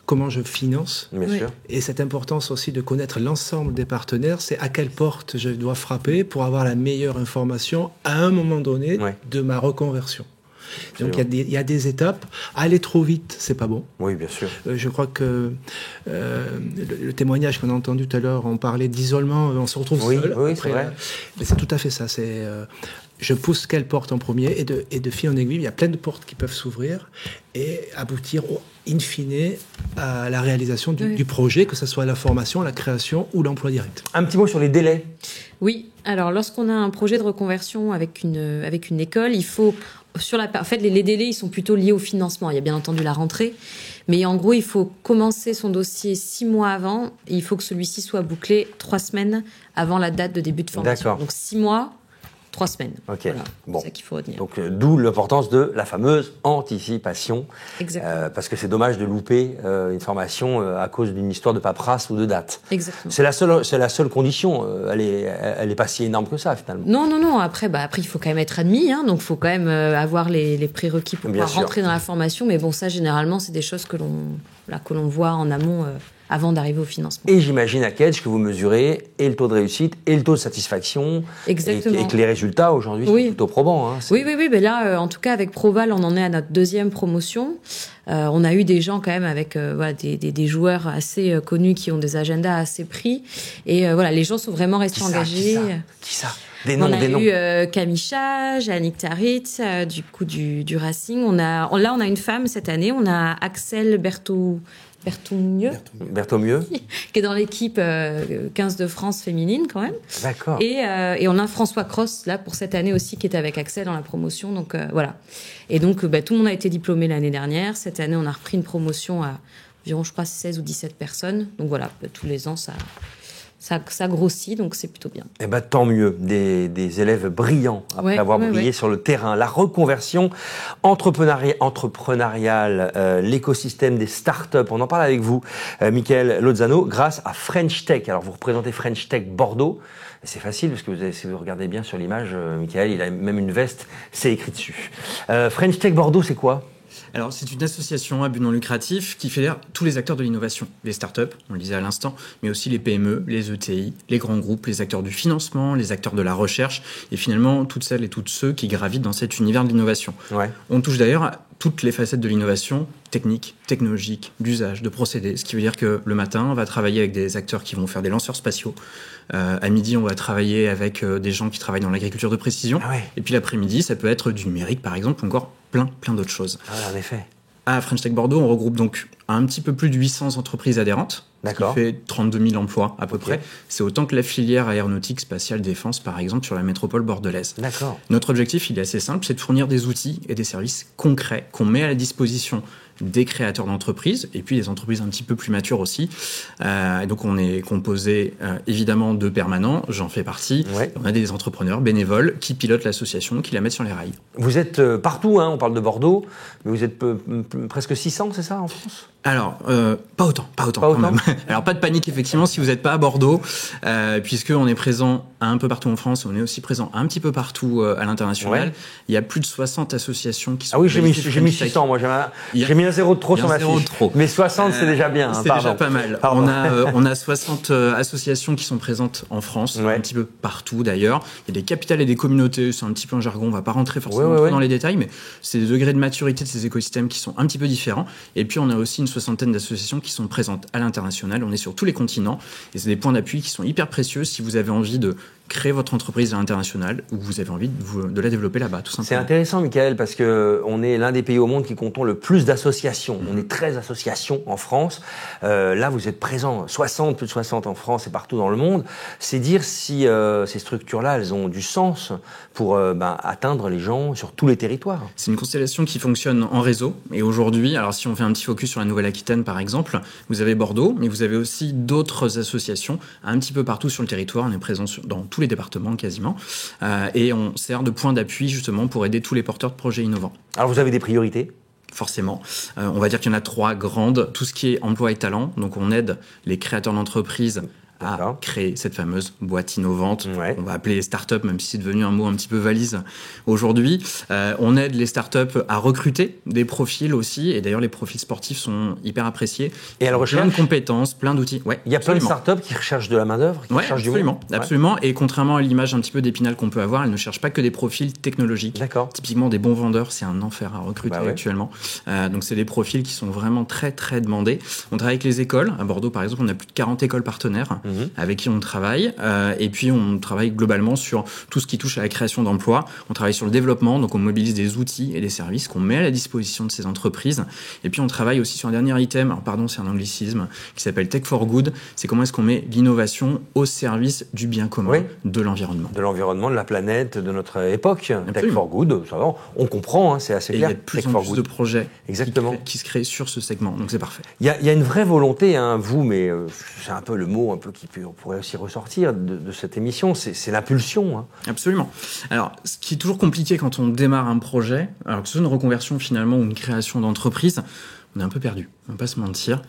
Comment je finance ? Bien sûr. Et cette importance aussi de connaître l'ensemble des partenaires, c'est à quelle porte je dois frapper pour avoir la meilleure information à un moment donné de ma reconversion. Donc il y a des étapes. Aller trop vite, c'est pas bon. Oui, bien sûr. Je crois que le témoignage qu'on a entendu tout à l'heure, on parlait d'isolement, on se retrouve seul. Oui, c'est vrai. Mais c'est tout à fait ça. C'est je pousse quelle porte en premier et de fil en aiguille, il y a plein de portes qui peuvent s'ouvrir et aboutir in fine à la réalisation du projet, que ce soit la formation, la création ou l'emploi direct. Un petit mot sur les délais. Oui, alors lorsqu'on a un projet de reconversion avec une école, il faut en fait, les délais, ils sont plutôt liés au financement. Il y a bien entendu la rentrée, mais en gros, il faut commencer son dossier 6 mois avant et il faut que celui-ci soit bouclé 3 semaines avant la date de début de formation. D'accord. Donc 6 mois, 3 semaines. Ok. Voilà, Bon. c'est ça qu'il faut retenir. Donc d'où l'importance de la fameuse anticipation. Exactement. Parce que c'est dommage de louper une formation à cause d'une histoire de paperasse ou de date. Exactement. C'est la seule condition. Elle est pas si énorme que ça finalement. Non. Après, il faut quand même être admis, donc il faut quand même avoir les prérequis pour pouvoir rentrer dans la formation. Mais bon, ça, généralement, c'est des choses que l'on voit en amont avant d'arriver au financement. Et j'imagine à Kedge que vous mesurez et le taux de réussite et le taux de satisfaction. Exactement. Et que les résultats aujourd'hui sont plutôt probants. Oui. Mais là, en tout cas, avec Proval, on en est à notre 2e promotion. On a eu des gens quand même avec des joueurs assez connus qui ont des agendas assez pris. Et les gens sont vraiment restés engagés. Qui ça Des noms. On a eu Kamisha, Yannick Tarit, du Racing. On a une femme cette année. On a Axel Berthoumieux, qui est dans l'équipe 15 de France féminine quand même. D'accord. Et on a François Cross là pour cette année aussi qui est avec Axel dans la promotion. Donc voilà. Et donc tout le monde a été diplômé l'année dernière. Cette année, on a repris une promotion à environ, je crois, 16 ou 17 personnes. Donc voilà, tous les ans ça grossit, donc c'est plutôt bien. Eh ben, tant mieux, des élèves brillants après avoir brillé sur le terrain. La reconversion entrepreneuriale, l'écosystème des startups, on en parle avec vous, Michael Lozano, grâce à French Tech. Alors, vous représentez French Tech Bordeaux. C'est facile, parce que si vous regardez bien sur l'image, Michael, il a même une veste, c'est écrit dessus. French Tech Bordeaux, c'est quoi ? Alors, c'est une association à but non lucratif qui fédère tous les acteurs de l'innovation, les startups, on le disait à l'instant, mais aussi les PME, les ETI, les grands groupes, les acteurs du financement, les acteurs de la recherche, et finalement toutes celles et tous ceux qui gravitent dans cet univers de l'innovation. Ouais. On touche d'ailleurs à toutes les facettes de l'innovation, technique, technologique, d'usage, de procédés, ce qui veut dire que le matin, on va travailler avec des acteurs qui vont faire des lanceurs spatiaux. À midi, on va travailler avec des gens qui travaillent dans l'agriculture de précision. Ah ouais. Et puis l'après-midi, ça peut être du numérique, par exemple, ou encore plein d'autres choses. Ah, en effet. À French Tech Bordeaux, on regroupe donc un petit peu plus de 800 entreprises adhérentes, ce qui fait 32 000 emplois à peu près. C'est autant que la filière aéronautique, spatiale, défense, par exemple, sur la métropole bordelaise. D'accord. Notre objectif, il est assez simple, c'est de fournir des outils et des services concrets qu'on met à la disposition des créateurs d'entreprises et puis des entreprises un petit peu plus matures aussi. Et donc, on est composé évidemment de permanents, j'en fais partie. Ouais. On a des entrepreneurs bénévoles qui pilotent l'association, qui la mettent sur les rails. Vous êtes partout, on parle de Bordeaux, mais vous êtes presque 600, c'est ça, en France ? Alors, pas autant quand même. Alors, pas de panique, effectivement, si vous n'êtes pas à Bordeaux, puisqu'on est présent un peu partout en France, on est aussi présent un petit peu partout à l'international. Ouais. Il y a plus de 60 associations qui sont... Ah oui, j'ai mis 600, moi, j'ai mis un zéro de trop sur ma fiche. Mais 60, c'est déjà bien. C'est déjà pas mal. On a 60 associations qui sont présentes en France, un petit peu partout d'ailleurs. Il y a des capitales et des communautés, c'est un petit peu un jargon, on va pas rentrer forcément trop dans les détails, mais c'est des degrés de maturité de ces écosystèmes qui sont un petit peu différents. Et puis, on a aussi une 60aine d'associations qui sont présentes à l'international. On est sur tous les continents et c'est des points d'appui qui sont hyper précieux si vous avez envie de créez votre entreprise à l'international ou vous avez envie de la développer là-bas, tout simplement. C'est intéressant, Michael, parce qu'on est l'un des pays au monde qui comptons le plus d'associations. On est 13 associations en France. Là, vous êtes présents, plus de 60 en France et partout dans le monde. C'est dire si ces structures-là, elles ont du sens pour atteindre les gens sur tous les territoires. C'est une constellation qui fonctionne en réseau. Et aujourd'hui, alors si on fait un petit focus sur la Nouvelle-Aquitaine, par exemple, vous avez Bordeaux, mais vous avez aussi d'autres associations un petit peu partout sur le territoire. On est présent dans tous les départements quasiment. Et on sert de point d'appui justement pour aider tous les porteurs de projets innovants. Alors vous avez des priorités ? Forcément. On va dire qu'il y en a 3 grandes. Tout ce qui est emploi et talent. Donc on aide les créateurs d'entreprises à créer cette fameuse boîte innovante. On va appeler les startups, même si c'est devenu un mot un petit peu valise aujourd'hui. On aide les startups à recruter des profils aussi. Et d'ailleurs, les profils sportifs sont hyper appréciés. Et à la recherche, plein de compétences, plein d'outils. Ouais, il y a plein de startups qui recherchent de la main-d'œuvre, qui recherchent du monde. Absolument. Et contrairement à l'image un petit peu d'Épinal qu'on peut avoir, elles ne cherchent pas que des profils technologiques. Typiquement, des bons vendeurs, c'est un enfer à recruter actuellement. Donc, c'est des profils qui sont vraiment très, très demandés. On travaille avec les écoles. À Bordeaux, par exemple, on a plus de 40 écoles partenaires. Avec qui on travaille. Et puis, on travaille globalement sur tout ce qui touche à la création d'emplois. On travaille sur le développement, donc on mobilise des outils et des services qu'on met à la disposition de ces entreprises. Et puis, on travaille aussi sur un dernier item, alors pardon, c'est un anglicisme, qui s'appelle Tech for Good. C'est comment est-ce qu'on met l'innovation au service du bien commun, de l'environnement. De l'environnement, de la planète, de notre époque. Absolument. Tech for Good, ça va, on comprend, c'est assez clair. Et il y a de plus en plus de projets qui se créent sur ce segment, donc c'est parfait. Il y a une vraie volonté, mais c'est un peu le mot on pourrait aussi ressortir de cette émission, c'est l'impulsion. Absolument. Alors, ce qui est toujours compliqué quand on démarre un projet, alors que ce soit une reconversion finalement ou une création d'entreprise, on est un peu perdu, on va pas se mentir.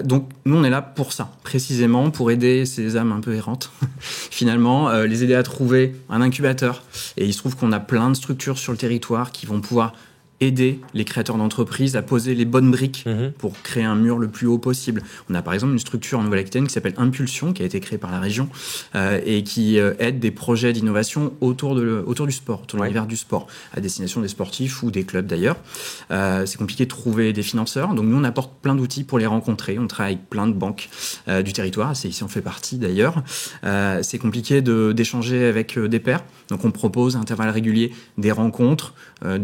Donc, nous, on est là pour ça, précisément pour aider ces âmes un peu errantes, finalement, les aider à trouver un incubateur. Et il se trouve qu'on a plein de structures sur le territoire qui vont pouvoir aider les créateurs d'entreprises à poser les bonnes briques pour créer un mur le plus haut possible. On a par exemple une structure en Nouvelle-Aquitaine qui s'appelle Impulsion, qui a été créée par la région et qui aide des projets d'innovation autour du sport, autour de l'univers du sport, à destination des sportifs ou des clubs d'ailleurs. C'est compliqué de trouver des financeurs, donc nous on apporte plein d'outils pour les rencontrer. On travaille avec plein de banques du territoire, c'est ici on fait partie d'ailleurs. C'est compliqué d'échanger avec des pairs, donc on propose à intervalles réguliers des rencontres, on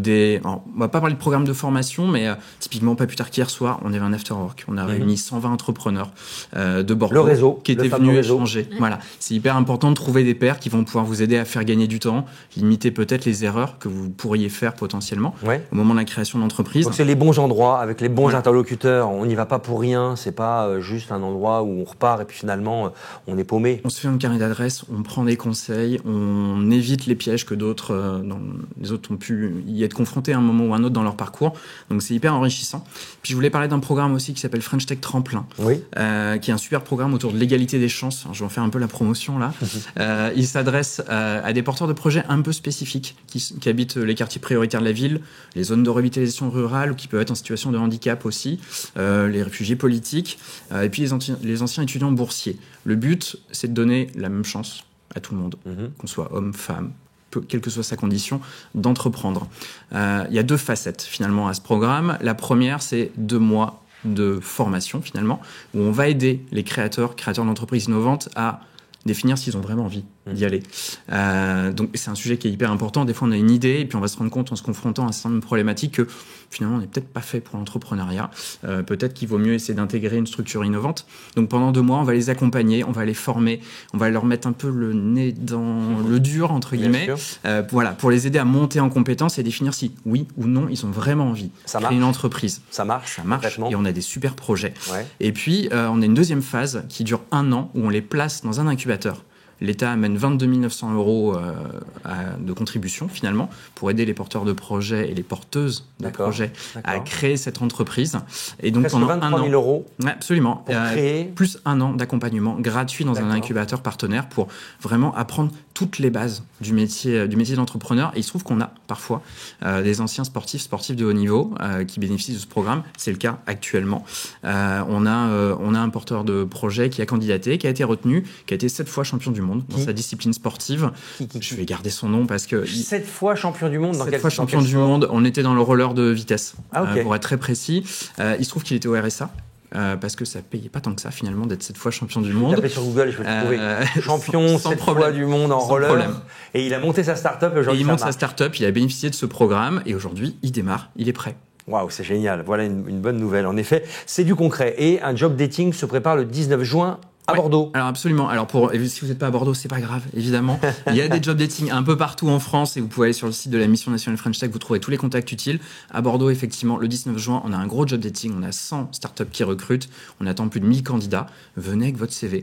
va pas parler de programme de formation, mais typiquement, pas plus tard qu'hier soir, on avait un after-work. On a réuni 120 entrepreneurs de Bordeaux. Le réseau. Qui étaient venus échanger. Voilà. C'est hyper important de trouver des pairs qui vont pouvoir vous aider à faire gagner du temps, limiter peut-être les erreurs que vous pourriez faire potentiellement au moment de la création d'entreprise. Donc c'est les bons endroits, avec les bons interlocuteurs. On n'y va pas pour rien. C'est pas juste un endroit où on repart et puis finalement, on est paumé. On se fait un carnet d'adresses, on prend des conseils, on évite les pièges que d'autres, les autres ont pu y être confrontés à un moment ou un autre dans leur parcours. Donc c'est hyper enrichissant. Puis je voulais parler d'un programme aussi qui s'appelle French Tech Tremplin, qui est un super programme autour de l'égalité des chances. Alors, je vais en faire un peu la promotion là. Il s'adresse à des porteurs de projets un peu spécifiques qui habitent les quartiers prioritaires de la ville, les zones de revitalisation rurale ou qui peuvent être en situation de handicap aussi, les réfugiés politiques et puis les anciens étudiants boursiers. Le but, c'est de donner la même chance à tout le monde, qu'on soit homme, femme, quelle que soit sa condition, d'entreprendre. Il y a 2 facettes finalement à ce programme. La première, c'est 2 mois de formation finalement, où on va aider les créateurs d'entreprises innovantes à définir s'ils ont vraiment envie d'y aller. Donc c'est un sujet qui est hyper important. Des fois, on a une idée et puis on va se rendre compte en se confrontant à certaines problématiques que finalement, on n'est peut-être pas fait pour l'entrepreneuriat. Peut-être qu'il vaut mieux essayer d'intégrer une structure innovante. Donc pendant 2 mois, on va les accompagner, on va les former, on va leur mettre un peu le nez dans le dur, entre guillemets, pour les aider à monter en compétences et définir si, oui ou non, ils ont vraiment envie de créer une entreprise. Ça marche et on a des super projets. Et puis, on a une deuxième phase qui dure 1 an où on les place dans un incubateur. L'État amène 22 900 € de contribution, finalement, pour aider les porteurs de projets et les porteuses de projets à créer cette entreprise. Et donc, pendant 23 000 €. Absolument. Plus 1 an d'accompagnement gratuit dans un incubateur partenaire pour vraiment apprendre toutes les bases du métier d'entrepreneur. Et il se trouve qu'on a parfois des anciens sportifs de haut niveau qui bénéficient de ce programme. C'est le cas actuellement. On a un porteur de projet qui a candidaté, qui a été retenu, qui a été 7 fois champion du monde dans sa discipline sportive. Je vais garder son nom parce que... 7 fois champion du monde dans 7 fois champion du monde. On était dans le roller de vitesse, pour être très précis. Il se trouve qu'il était au RSA. parce que ça payait pas tant que ça finalement d'être 7 fois champion du monde. Tapez sur Google, je vais le trouver. Champion 7 fois du monde en roller. Problème. Et il a monté sa start-up. Et il monte sa start-up, il a bénéficié de ce programme et aujourd'hui il démarre, il est prêt. Waouh, c'est génial. Voilà une bonne nouvelle. En effet, c'est du concret. Et un job dating se prépare le 19 juin à Bordeaux. Alors absolument. Alors si vous n'êtes pas à Bordeaux, c'est pas grave, évidemment. Il y a des job dating un peu partout en France et vous pouvez aller sur le site de la Mission Nationale French Tech, vous trouverez tous les contacts utiles. À Bordeaux, effectivement, le 19 juin, on a un gros job dating. On a 100 startups qui recrutent. On attend plus de 1000 candidats. Venez avec votre CV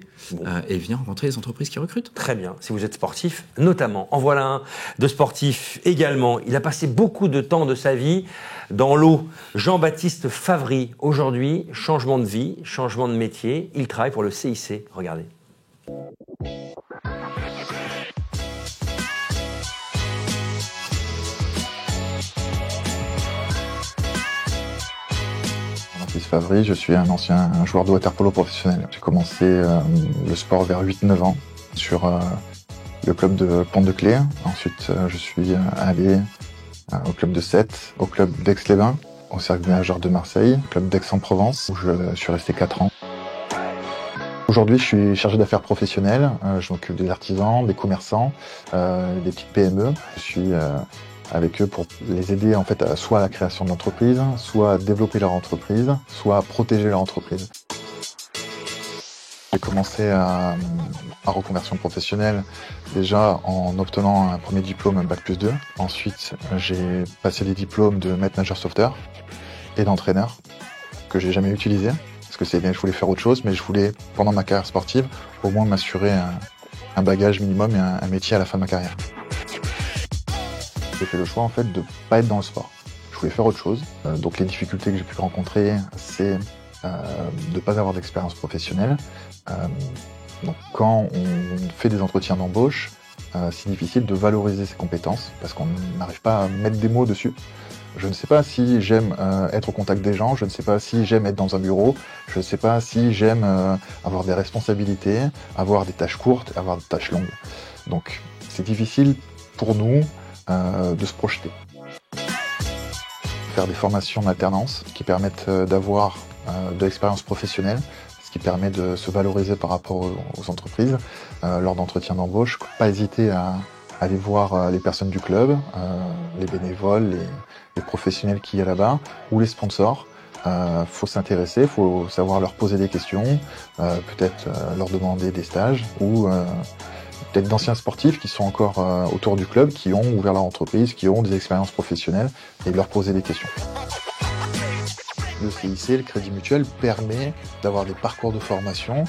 et venez rencontrer les entreprises qui recrutent. Très bien. Si vous êtes sportif, notamment. En voilà un de sportif également. Il a passé beaucoup de temps de sa vie dans l'eau. Jean-Baptiste Favry, aujourd'hui, changement de vie, changement de métier. Il travaille pour le CIC. Regardez. Jean-Baptiste Favry, je suis un ancien joueur de water-polo professionnel. J'ai commencé le sport vers 8-9 ans sur le club de Pont-de-Clé. Ensuite, je suis allé au club de Sète, au club d'Aix-les-Bains, au Cercle Nageur de Marseille, au club d'Aix-en-Provence, où je suis resté 4 ans. Aujourd'hui, je suis chargé d'affaires professionnelles. Je m'occupe des artisans, des commerçants, des petites PME. Je suis avec eux pour les aider en fait soit à la création de l'entreprise, soit à développer leur entreprise, soit à protéger leur entreprise. J'ai commencé ma reconversion professionnelle déjà en obtenant un premier diplôme Bac+2. Ensuite, j'ai passé les diplômes de maître nageur sauveteur et d'entraîneur que j'ai jamais utilisé. Parce que je voulais faire autre chose, mais je voulais, pendant ma carrière sportive, au moins m'assurer un bagage minimum et un métier à la fin de ma carrière. J'ai fait le choix en fait de pas être dans le sport. Je voulais faire autre chose. Donc les difficultés que j'ai pu rencontrer, c'est de pas avoir d'expérience professionnelle. Donc quand on fait des entretiens d'embauche, c'est difficile de valoriser ses compétences parce qu'on n'arrive pas à mettre des mots dessus. Je ne sais pas si j'aime être au contact des gens, je ne sais pas si j'aime être dans un bureau, je ne sais pas si j'aime avoir des responsabilités, avoir des tâches courtes, avoir des tâches longues. Donc c'est difficile pour nous de se projeter. Faire des formations d'alternance qui permettent d'avoir de l'expérience professionnelle, ce qui permet de se valoriser par rapport aux entreprises lors d'entretiens d'embauche. Pas hésiter à aller voir les personnes du club, les bénévoles, les professionnels qu'il y a là-bas, ou les sponsors. Faut s'intéresser, faut savoir leur poser des questions, peut-être leur demander des stages, ou peut-être d'anciens sportifs qui sont encore autour du club, qui ont ouvert leur entreprise, qui ont des expériences professionnelles, et leur poser des questions. Le CIC, le Crédit Mutuel, permet d'avoir des parcours de formation,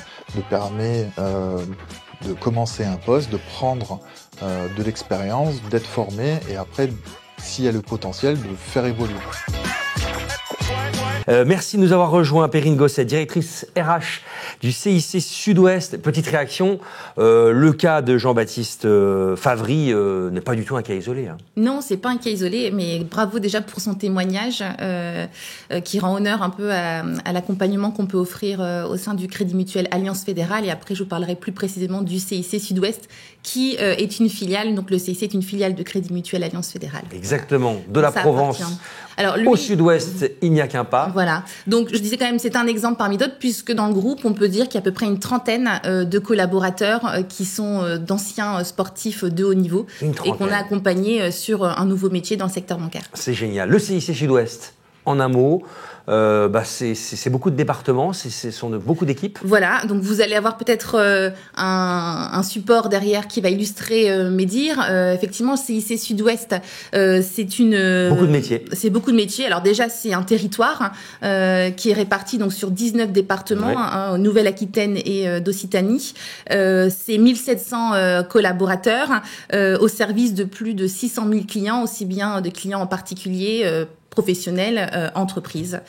permet de commencer un poste, de prendre de l'expérience, d'être formé, et après, s'il y a le potentiel, de faire évoluer. Merci de nous avoir rejoints, Perrine Gosset, directrice RH du CIC Sud-Ouest. Petite réaction, le cas de Jean-Baptiste Favry n'est pas du tout un cas isolé. Hein. Non, c'est pas un cas isolé, mais bravo déjà pour son témoignage qui rend honneur un peu à l'accompagnement qu'on peut offrir au sein du Crédit Mutuel Alliance Fédérale. Et après, je vous parlerai plus précisément du CIC Sud-Ouest qui est une filiale. Donc le CIC est une filiale de Crédit Mutuel Alliance Fédérale. Exactement, de la Provence. Alors, lui, au Sud-Ouest, il n'y a qu'un pas. Voilà. Donc, je disais quand même, c'est un exemple parmi d'autres, puisque dans le groupe, on peut dire qu'il y a à peu près une trentaine de collaborateurs qui sont d'anciens sportifs de haut niveau et qu'on a accompagnés sur un nouveau métier dans le secteur bancaire. C'est génial. Le CIC Sud-Ouest, en un mot, c'est beaucoup de départements, ce sont beaucoup d'équipes. Voilà, donc vous allez avoir peut-être un support derrière qui va illustrer mes dires. Effectivement, le CIC Sud-Ouest, c'est beaucoup de métiers. C'est beaucoup de métiers. Alors déjà, c'est un territoire qui est réparti donc sur 19 départements, Nouvelle-Aquitaine et d'Occitanie. C'est 1700 collaborateurs au service de plus de 600 000 clients, aussi bien de clients en particulier, professionnels, entreprises.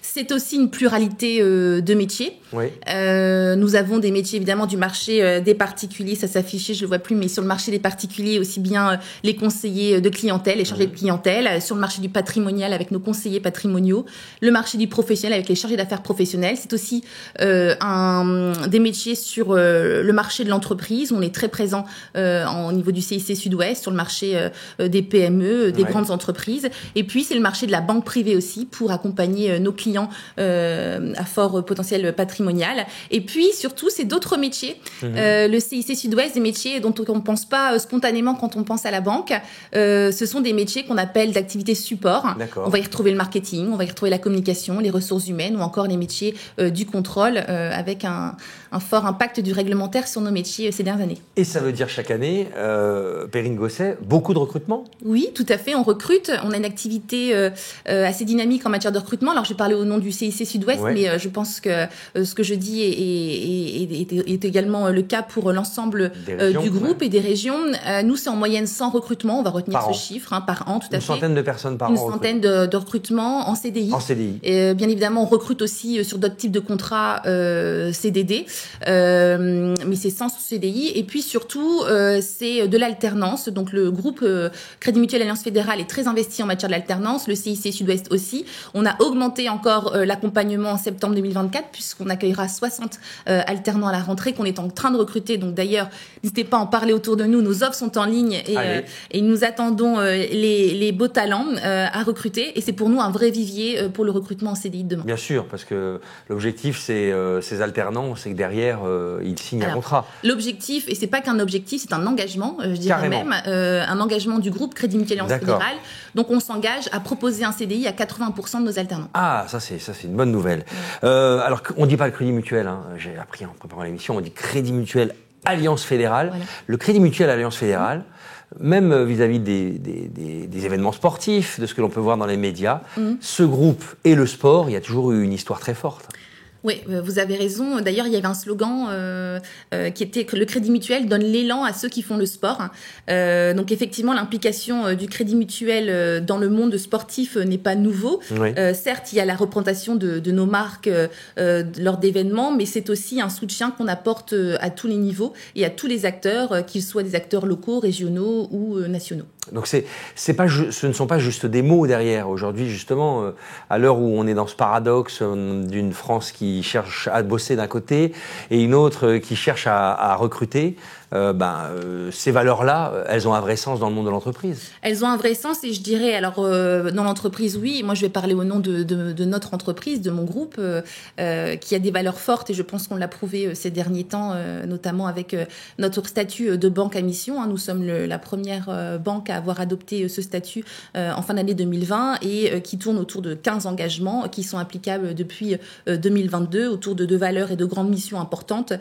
C'est aussi une pluralité de métiers. Oui. Nous avons des métiers évidemment du marché des particuliers, ça s'affichait, je le vois plus, mais sur le marché des particuliers aussi bien les conseillers de clientèle, les chargés de clientèle, sur le marché du patrimonial avec nos conseillers patrimoniaux, le marché du professionnel avec les chargés d'affaires professionnels. C'est aussi des métiers sur le marché de l'entreprise. On est très présent au niveau du CIC Sud-Ouest sur le marché des PME, des grandes entreprises. Et puis c'est le marché de la banque privée aussi pour accompagner nos clients à fort potentiel patrimonial. Et puis surtout, c'est d'autres métiers. Le CIC Sud-Ouest, des métiers dont on ne pense pas spontanément quand on pense à la banque. Ce sont des métiers qu'on appelle d'activités support. D'accord. On va y retrouver le marketing, on va y retrouver la communication, les ressources humaines ou encore les métiers du contrôle avec un fort impact du réglementaire sur nos métiers ces dernières années. Et ça veut dire chaque année, Perrine Gosset, beaucoup de recrutement? Oui, tout à fait, on recrute. On a une activité assez dynamique en matière de recrutement. Alors, j'ai parlé au nom du CIC Sud-Ouest, mais je pense que ce que je dis est également le cas pour l'ensemble du groupe et des régions. Nous, c'est en moyenne 100 recrutements. On va retenir ce chiffre par an, tout à fait. Une centaine de personnes par an. Une centaine de recrutements en CDI. En CDI. Et, bien évidemment, on recrute aussi sur d'autres types de contrats CDD, mais c'est 100 sous CDI. Et puis surtout, c'est de l'alternance. Donc le groupe Crédit Mutuel Alliance Fédérale est très investi en matière de l'alternance. Le CIC Sud-Ouest aussi. On a augmenté encore l'accompagnement en septembre 2024 puisqu'on accueillera 60 alternants à la rentrée qu'on est en train de recruter. Donc d'ailleurs, n'hésitez pas à en parler autour de nous. Nos offres sont en ligne et nous attendons les beaux talents à recruter. Et c'est pour nous un vrai vivier pour le recrutement en CDI de demain. Bien sûr, parce que l'objectif, c'est ces alternants, c'est que derrière, ils signent un contrat. L'objectif, et c'est pas qu'un objectif, c'est un engagement, je dirais Carrément. même, un engagement du groupe Crédit Mutuel Alliance Fédérale. Donc on s'engage à proposer un CDI à 80% de nos alternants. Ah, ça c'est une bonne nouvelle. Alors on dit pas le Crédit Mutuel, hein. J'ai appris en préparant l'émission, on dit Crédit Mutuel Alliance Fédérale. Voilà. Le Crédit Mutuel Alliance Fédérale, même vis-à-vis des événements sportifs, de ce que l'on peut voir dans les médias, ce groupe et le sport, il y a toujours eu une histoire très forte. Oui, vous avez raison. D'ailleurs, il y avait un slogan qui était que le Crédit Mutuel donne l'élan à ceux qui font le sport. Donc effectivement, l'implication du Crédit Mutuel dans le monde sportif n'est pas nouveau. Oui. Certes, il y a la représentation de nos marques lors d'événements, mais c'est aussi un soutien qu'on apporte à tous les niveaux et à tous les acteurs, qu'ils soient des acteurs locaux, régionaux ou nationaux. Donc ce ne sont pas juste des mots derrière. Aujourd'hui, justement, à l'heure où on est dans ce paradoxe d'une France qui cherche à bosser d'un côté et une autre qui cherche à recruter, ces valeurs-là, elles ont un vrai sens dans le monde de l'entreprise. Elles ont un vrai sens et je dirais, alors dans l'entreprise, oui, moi je vais parler au nom de notre entreprise, de mon groupe, qui a des valeurs fortes et je pense qu'on l'a prouvé ces derniers temps, notamment avec notre statut de banque à mission. Nous sommes la première banque à avoir adopté ce statut en fin d'année 2020 et qui tourne autour de 15 engagements qui sont applicables depuis 2022 autour de 2 valeurs et de grandes missions importantes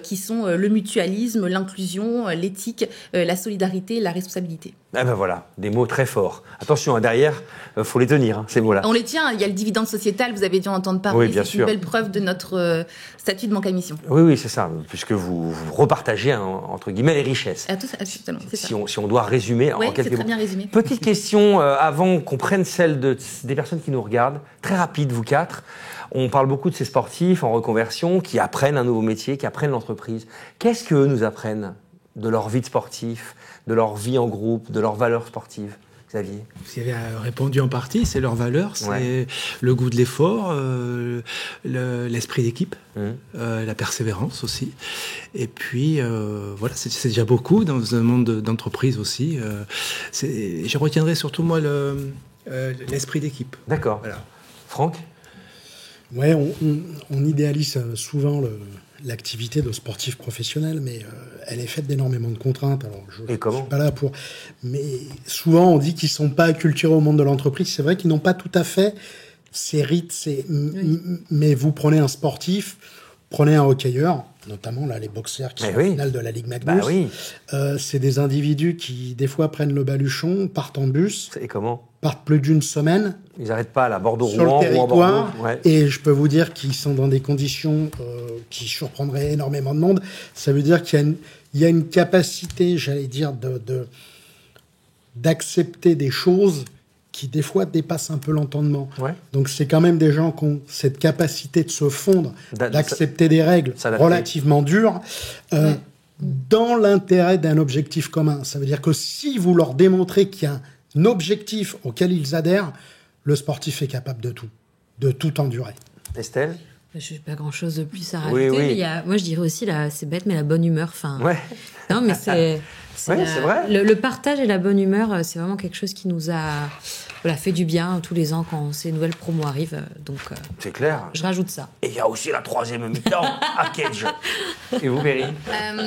qui sont le mutualisme, l'inclusion, l'éthique, la solidarité, la responsabilité. Ah ben voilà, des mots très forts. Attention, derrière, faut les tenir, ces mots-là. On les tient, il y a le dividende sociétal, vous avez dû en entendre parler, oui, bien c'est sûr. Une belle preuve de notre statut de banque à mission. Oui, c'est ça, puisque vous repartagez, entre guillemets, les richesses. Absolument, c'est ça. Si on doit résumer en quelques mots. Oui, c'est très bien résumé. Petite question, avant qu'on prenne celle des personnes qui nous regardent, très rapide, vous 4. On parle beaucoup de ces sportifs en reconversion qui apprennent un nouveau métier, qui apprennent l'entreprise. Qu'est-ce qu'eux nous apprennent de leur vie de sportif, de leur vie en groupe, de leurs valeurs sportives, Xavier? Vous avez répondu en partie, c'est leurs valeurs, c'est le goût de l'effort, l'esprit d'équipe, la persévérance aussi. Et puis, voilà, c'est déjà beaucoup dans un monde d'entreprise aussi. Je retiendrai surtout, moi, l'esprit d'équipe. D'accord. Voilà. Franck? Ouais, on idéalise souvent l'activité de sportif professionnel, mais elle est faite d'énormément de contraintes. Alors, je ne suis pas là pour... Mais souvent, on dit qu'ils ne sont pas acculturés au monde de l'entreprise. C'est vrai qu'ils n'ont pas tout à fait ces rites. Mais vous prenez un sportif, prenez un hockeyeur, notamment là, les boxeurs qui sont en finale de la Ligue Magnus. C'est des individus qui, des fois, prennent le baluchon, partent en bus. Et comment ? Partent plus d'une semaine. Ils n'arrêtent pas à la Bordeaux-Rouen sur le territoire, ou à Bordeaux. Et je peux vous dire qu'ils sont dans des conditions qui surprendraient énormément de monde. Ça veut dire qu'il y a une capacité, j'allais dire, d'accepter des choses qui, des fois, dépassent un peu l'entendement. Ouais. Donc, c'est quand même des gens qui ont cette capacité de se fondre, d'accepter des règles relativement dures, dans l'intérêt d'un objectif commun. Ça veut dire que si vous leur démontrez qu'il y a un objectif auquel ils adhèrent, le sportif est capable de tout endurer. Estelle ? Je n'ai pas grand-chose de plus à rajouter. Oui. Mais moi, je dirais aussi, c'est bête, mais la bonne humeur. Enfin, non, mais c'est vrai. Le partage et la bonne humeur, c'est vraiment quelque chose qui nous a voilà, fait du bien tous les ans quand ces nouvelles promos arrivent. Donc, c'est clair. Je rajoute ça. Et il y a aussi la troisième mi-temps à Kedge. Et vous, Perrine?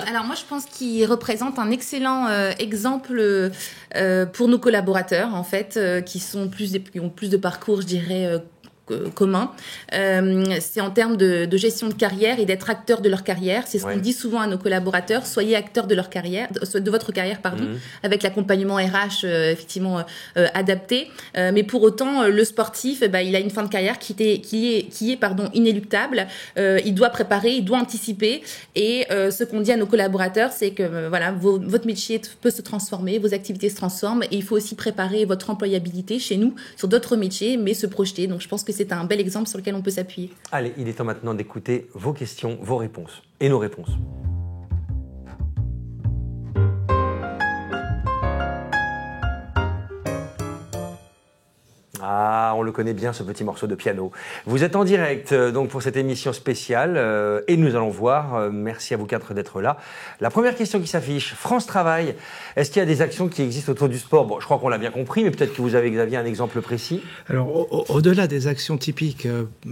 Alors moi, je pense qu'il représente un excellent exemple pour nos collaborateurs, en fait, qui ont plus de parcours, je dirais, commun. C'est en termes de gestion de carrière et d'être acteur de leur carrière. C'est ce qu'on dit souvent à nos collaborateurs. Soyez acteurs de leur carrière, de votre carrière, avec l'accompagnement RH effectivement adapté. Mais pour autant, le sportif, il a une fin de carrière qui est inéluctable. Il doit préparer, il doit anticiper. Et ce qu'on dit à nos collaborateurs, c'est que votre métier peut se transformer, vos activités se transforment, et il faut aussi préparer votre employabilité chez nous sur d'autres métiers, mais se projeter. Donc je pense que c'est un bel exemple sur lequel on peut s'appuyer. Allez, il est temps maintenant d'écouter vos questions, vos réponses et nos réponses. Ah, on le connaît bien, ce petit morceau de piano. Vous êtes en direct donc pour cette émission spéciale et nous allons voir. Merci à vous quatre d'être là. La première question qui s'affiche, France Travail. Est-ce qu'il y a des actions qui existent autour du sport? Bon, je crois qu'on l'a bien compris, mais peut-être que vous avez, Xavier, un exemple précis. Alors, au-delà des actions typiques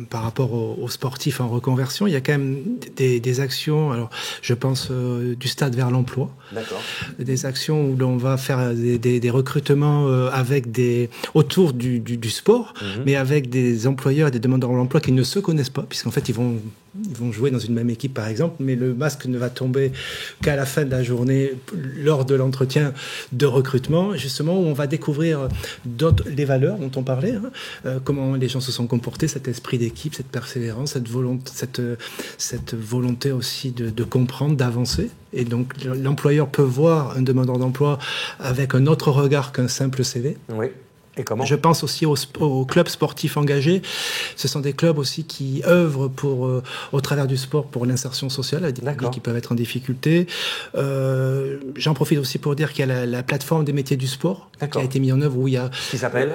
par rapport aux sportifs en reconversion, il y a quand même des actions, alors je pense du stade vers l'emploi. D'accord. Des actions où l'on va faire des recrutements autour du sport, mais avec des employeurs et des demandeurs d'emploi qui ne se connaissent pas, puisqu'en fait ils vont jouer dans une même équipe par exemple, mais le masque ne va tomber qu'à la fin de la journée lors de l'entretien de recrutement, justement où on va découvrir les valeurs dont on parlait, comment les gens se sont comportés, cet esprit d'équipe, cette persévérance, cette volonté aussi de comprendre, d'avancer. Et donc l'employeur peut voir un demandeur d'emploi avec un autre regard qu'un simple CV. Oui. Et comment ? Je pense aussi aux clubs sportifs engagés. Ce sont des clubs aussi qui œuvrent au travers du sport pour l'insertion sociale, à des publics qui peuvent être en difficulté. J'en profite aussi pour dire qu'il y a la plateforme des métiers du sport qui a été mise en œuvre où il y a... Qui s'appelle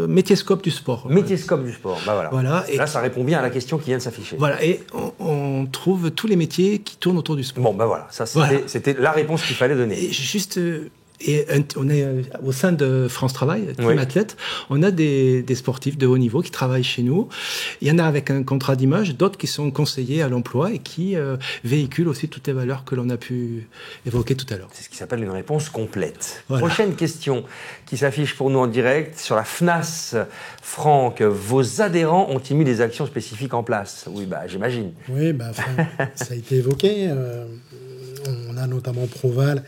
Métier-scope du sport. Métier-scope du sport, voilà. Et là, ça répond bien à la question qui vient de s'afficher. Voilà, et on trouve tous les métiers qui tournent autour du sport. Bon, voilà, ça c'était la réponse qu'il fallait donner. Et juste... Et on est au sein de France Travail, Team Athlète, on a des sportifs de haut niveau qui travaillent chez nous. Il y en a avec un contrat d'image, d'autres qui sont conseillers à l'emploi et qui véhiculent aussi toutes les valeurs que l'on a pu évoquer tout à l'heure. C'est ce qui s'appelle une réponse complète. Voilà. Prochaine question qui s'affiche pour nous en direct sur la FNAS. Franck, vos adhérents ont-ils mis des actions spécifiques en place? Oui, j'imagine. Oui, ça a été évoqué. On a notamment Proval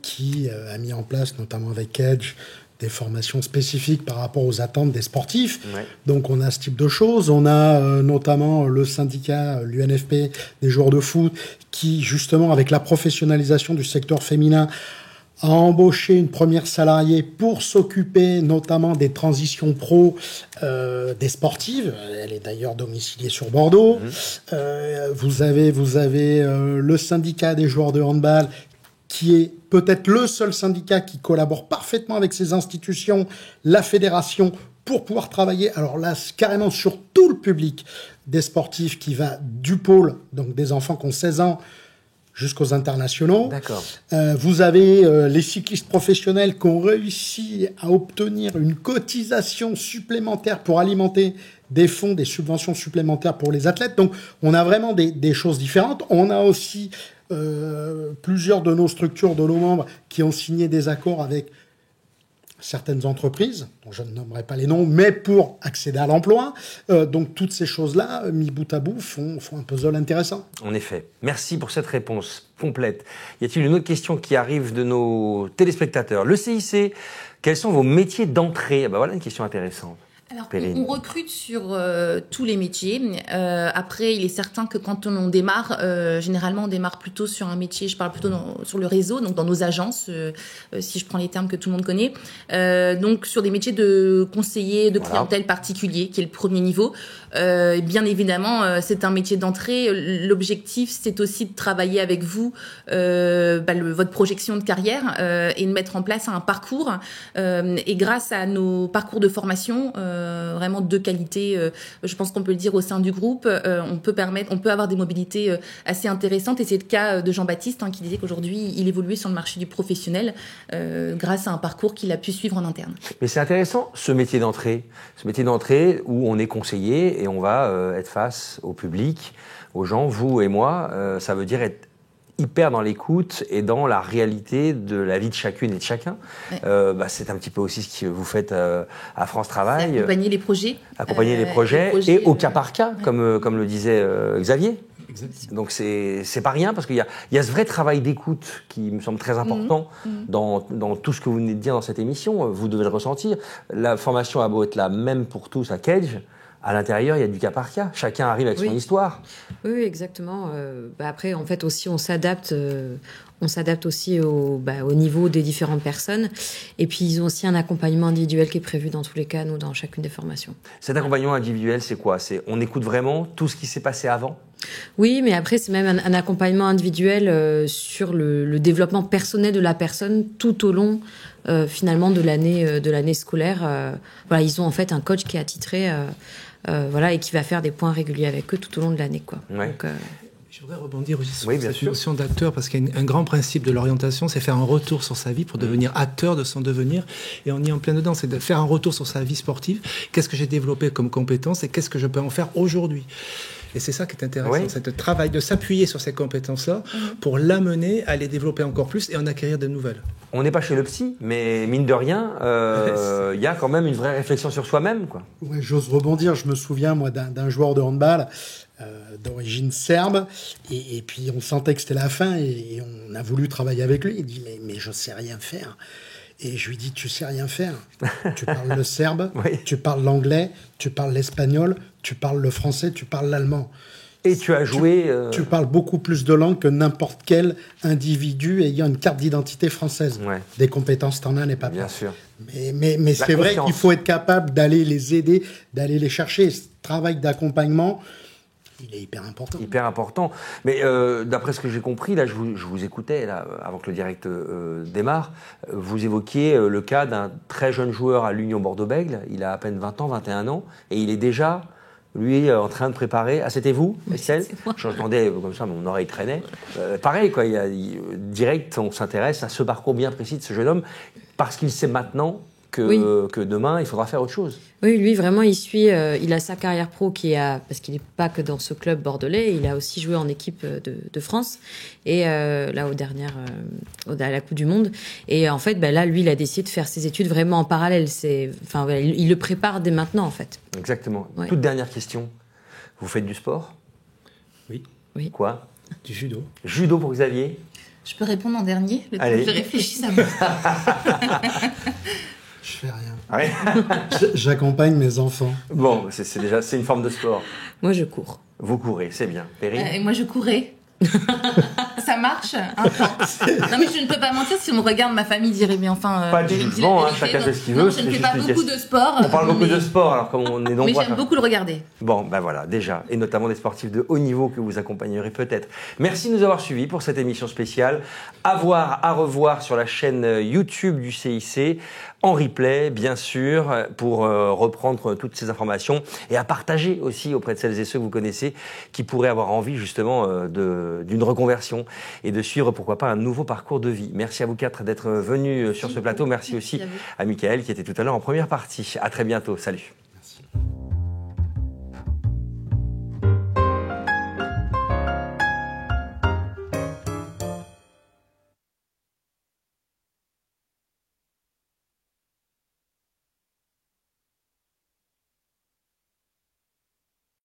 qui a mis en place, notamment avec Edge, des formations spécifiques par rapport aux attentes des sportifs. Ouais. Donc on a ce type de choses. On a notamment le syndicat, l'UNFP, des joueurs de foot, qui justement, avec la professionnalisation du secteur féminin, a embauché une première salariée pour s'occuper notamment des transitions pro des sportives. Elle est d'ailleurs domiciliée sur Bordeaux. Vous avez le syndicat des joueurs de handball, qui est peut-être le seul syndicat qui collabore parfaitement avec ces institutions, la fédération, pour pouvoir travailler, alors là, carrément sur tout le public des sportifs qui va du pôle, donc des enfants qui ont 16 ans, jusqu'aux internationaux. D'accord. Vous avez les cyclistes professionnels qui ont réussi à obtenir une cotisation supplémentaire pour alimenter des fonds, des subventions supplémentaires pour les athlètes. Donc, on a vraiment des choses différentes. On a aussi plusieurs de nos structures, de nos membres, qui ont signé des accords avec certaines entreprises, dont je ne nommerai pas les noms, mais pour accéder à l'emploi. Donc toutes ces choses-là, mis bout à bout, font un puzzle intéressant. En effet. Merci pour cette réponse complète. Y a-t-il une autre question qui arrive de nos téléspectateurs? Le CIC, quels sont vos métiers d'entrée? Voilà une question intéressante. Alors, on recrute sur tous les métiers. Après, il est certain que quand on démarre, généralement, on démarre plutôt sur un métier, je parle plutôt sur le réseau, donc dans nos agences, si je prends les termes que tout le monde connaît. Donc, sur des métiers de conseiller, de clientèle particulier, qui est le premier niveau. Bien évidemment, c'est un métier d'entrée. L'objectif, c'est aussi de travailler avec vous votre projection de carrière et de mettre en place un parcours. Et grâce à nos parcours de formation, vraiment de qualité. Je pense qu'on peut le dire au sein du groupe. On peut avoir des mobilités assez intéressantes, et c'est le cas de Jean-Baptiste qui disait qu'aujourd'hui il évoluait sur le marché du professionnel grâce à un parcours qu'il a pu suivre en interne. Mais c'est intéressant ce métier d'entrée où on est conseiller et on va être face au public, aux gens, vous et moi. Ça veut dire être hyper dans l'écoute et dans la réalité de la vie de chacune et de chacun. Ouais. C'est un petit peu aussi ce que vous faites à France Travail. Accompagner les projets. Accompagner les projets et au cas par cas, comme le disait Xavier. Exactement. Donc c'est pas rien, parce qu'il y a ce vrai travail d'écoute qui me semble très important dans tout ce que vous venez de dire dans cette émission. Vous devez le ressentir. La formation a beau être la même pour tous à Cage, à l'intérieur, il y a du cas par cas. Chacun arrive avec son histoire. Oui, après, en fait, aussi, on s'adapte aussi au niveau des différentes personnes. Et puis, ils ont aussi un accompagnement individuel qui est prévu dans tous les cas, nous, dans chacune des formations. Cet accompagnement individuel, c'est quoi ? On écoute vraiment tout ce qui s'est passé avant ? Oui, mais après, c'est même un accompagnement individuel sur le développement personnel de la personne tout au long, finalement, de l'année scolaire. Ils ont en fait un coach qui est attitré, et qui va faire des points réguliers avec eux tout au long de l'année, quoi. Ouais. Donc, je voudrais rebondir aussi sur cette notion d'acteur, parce qu'il y a un grand principe de l'orientation, c'est faire un retour sur sa vie pour devenir acteur de son devenir. Et on y est en plein dedans, c'est de faire un retour sur sa vie sportive. Qu'est-ce que j'ai développé comme compétences et qu'est-ce que je peux en faire aujourd'hui ? Et c'est ça qui est intéressant, c'est le travail de s'appuyer sur ces compétences-là pour l'amener à les développer encore plus et en acquérir de nouvelles. On n'est pas chez le psy, mais mine de rien, il y a quand même une vraie réflexion sur soi-même, quoi. Ouais, j'ose rebondir. Je me souviens, moi, d'un joueur de handball d'origine serbe, et puis on sentait que c'était la fin, et on a voulu travailler avec lui. Il dit mais je sais rien faire. Et je lui dis, tu sais rien faire. Tu parles le serbe, tu parles l'anglais, tu parles l'espagnol, tu parles le français, tu parles l'allemand. Et tu as joué... Tu parles beaucoup plus de langues que n'importe quel individu ayant une carte d'identité française. Ouais. Des compétences, t'en as, n'est pas bien sûr. Mais c'est vrai qu'il faut être capable d'aller les aider, d'aller les chercher. Ce travail d'accompagnement, il est hyper important. Hyper important. Mais d'après ce que j'ai compris, là, je vous écoutais là, avant que le direct démarre, vous évoquiez le cas d'un très jeune joueur à l'Union Bordeaux-Bègles. Il a à peine 20 ans, 21 ans, et il est déjà, lui, en train de préparer... Ah, c'était vous, Estelle ? J'entendais comme ça, mon oreille traînait. Pareil, quoi. Direct, on s'intéresse à ce parcours bien précis de ce jeune homme, parce qu'il sait maintenant que demain, il faudra faire autre chose. Oui, lui, vraiment, il a sa carrière pro parce qu'il n'est pas que dans ce club bordelais, il a aussi joué en équipe de France, et là, à la Coupe du Monde. Et en fait, là, lui, il a décidé de faire ses études vraiment en parallèle. Il le prépare dès maintenant, en fait. Exactement. Ouais. Toute dernière question. Vous faites du sport ? Oui. Quoi ? Du judo. Judo pour Xavier ? Je peux répondre en dernier ? Allez. Je réfléchis à moi. Je fais rien. Ah ouais. J'accompagne mes enfants. Bon, c'est une forme de sport. Moi, je cours. Vous courez, c'est bien. Perrine ? Et moi, je courais. Ça marche un temps. Non, mais je ne peux pas mentir, si on me regarde, ma famille dirait mais enfin... pas de jugement, chacun fait ce qu'il veut. Non, je ne fais pas beaucoup de sport. On parle beaucoup de sport, alors comme on est nombreux. Mais j'aime beaucoup le regarder. Bon, voilà, déjà. Et notamment des sportifs de haut niveau que vous accompagnerez peut-être. Merci de nous avoir suivis pour cette émission spéciale. À voir, à revoir sur la chaîne YouTube du CIC, en replay, bien sûr, pour reprendre toutes ces informations et à partager aussi auprès de celles et ceux que vous connaissez qui pourraient avoir envie justement d'une reconversion et de suivre, pourquoi pas, un nouveau parcours de vie. Merci à vous quatre d'être venus sur ce plateau. Merci aussi à Mickaël qui était tout à l'heure en première partie. À très bientôt. Salut. Merci.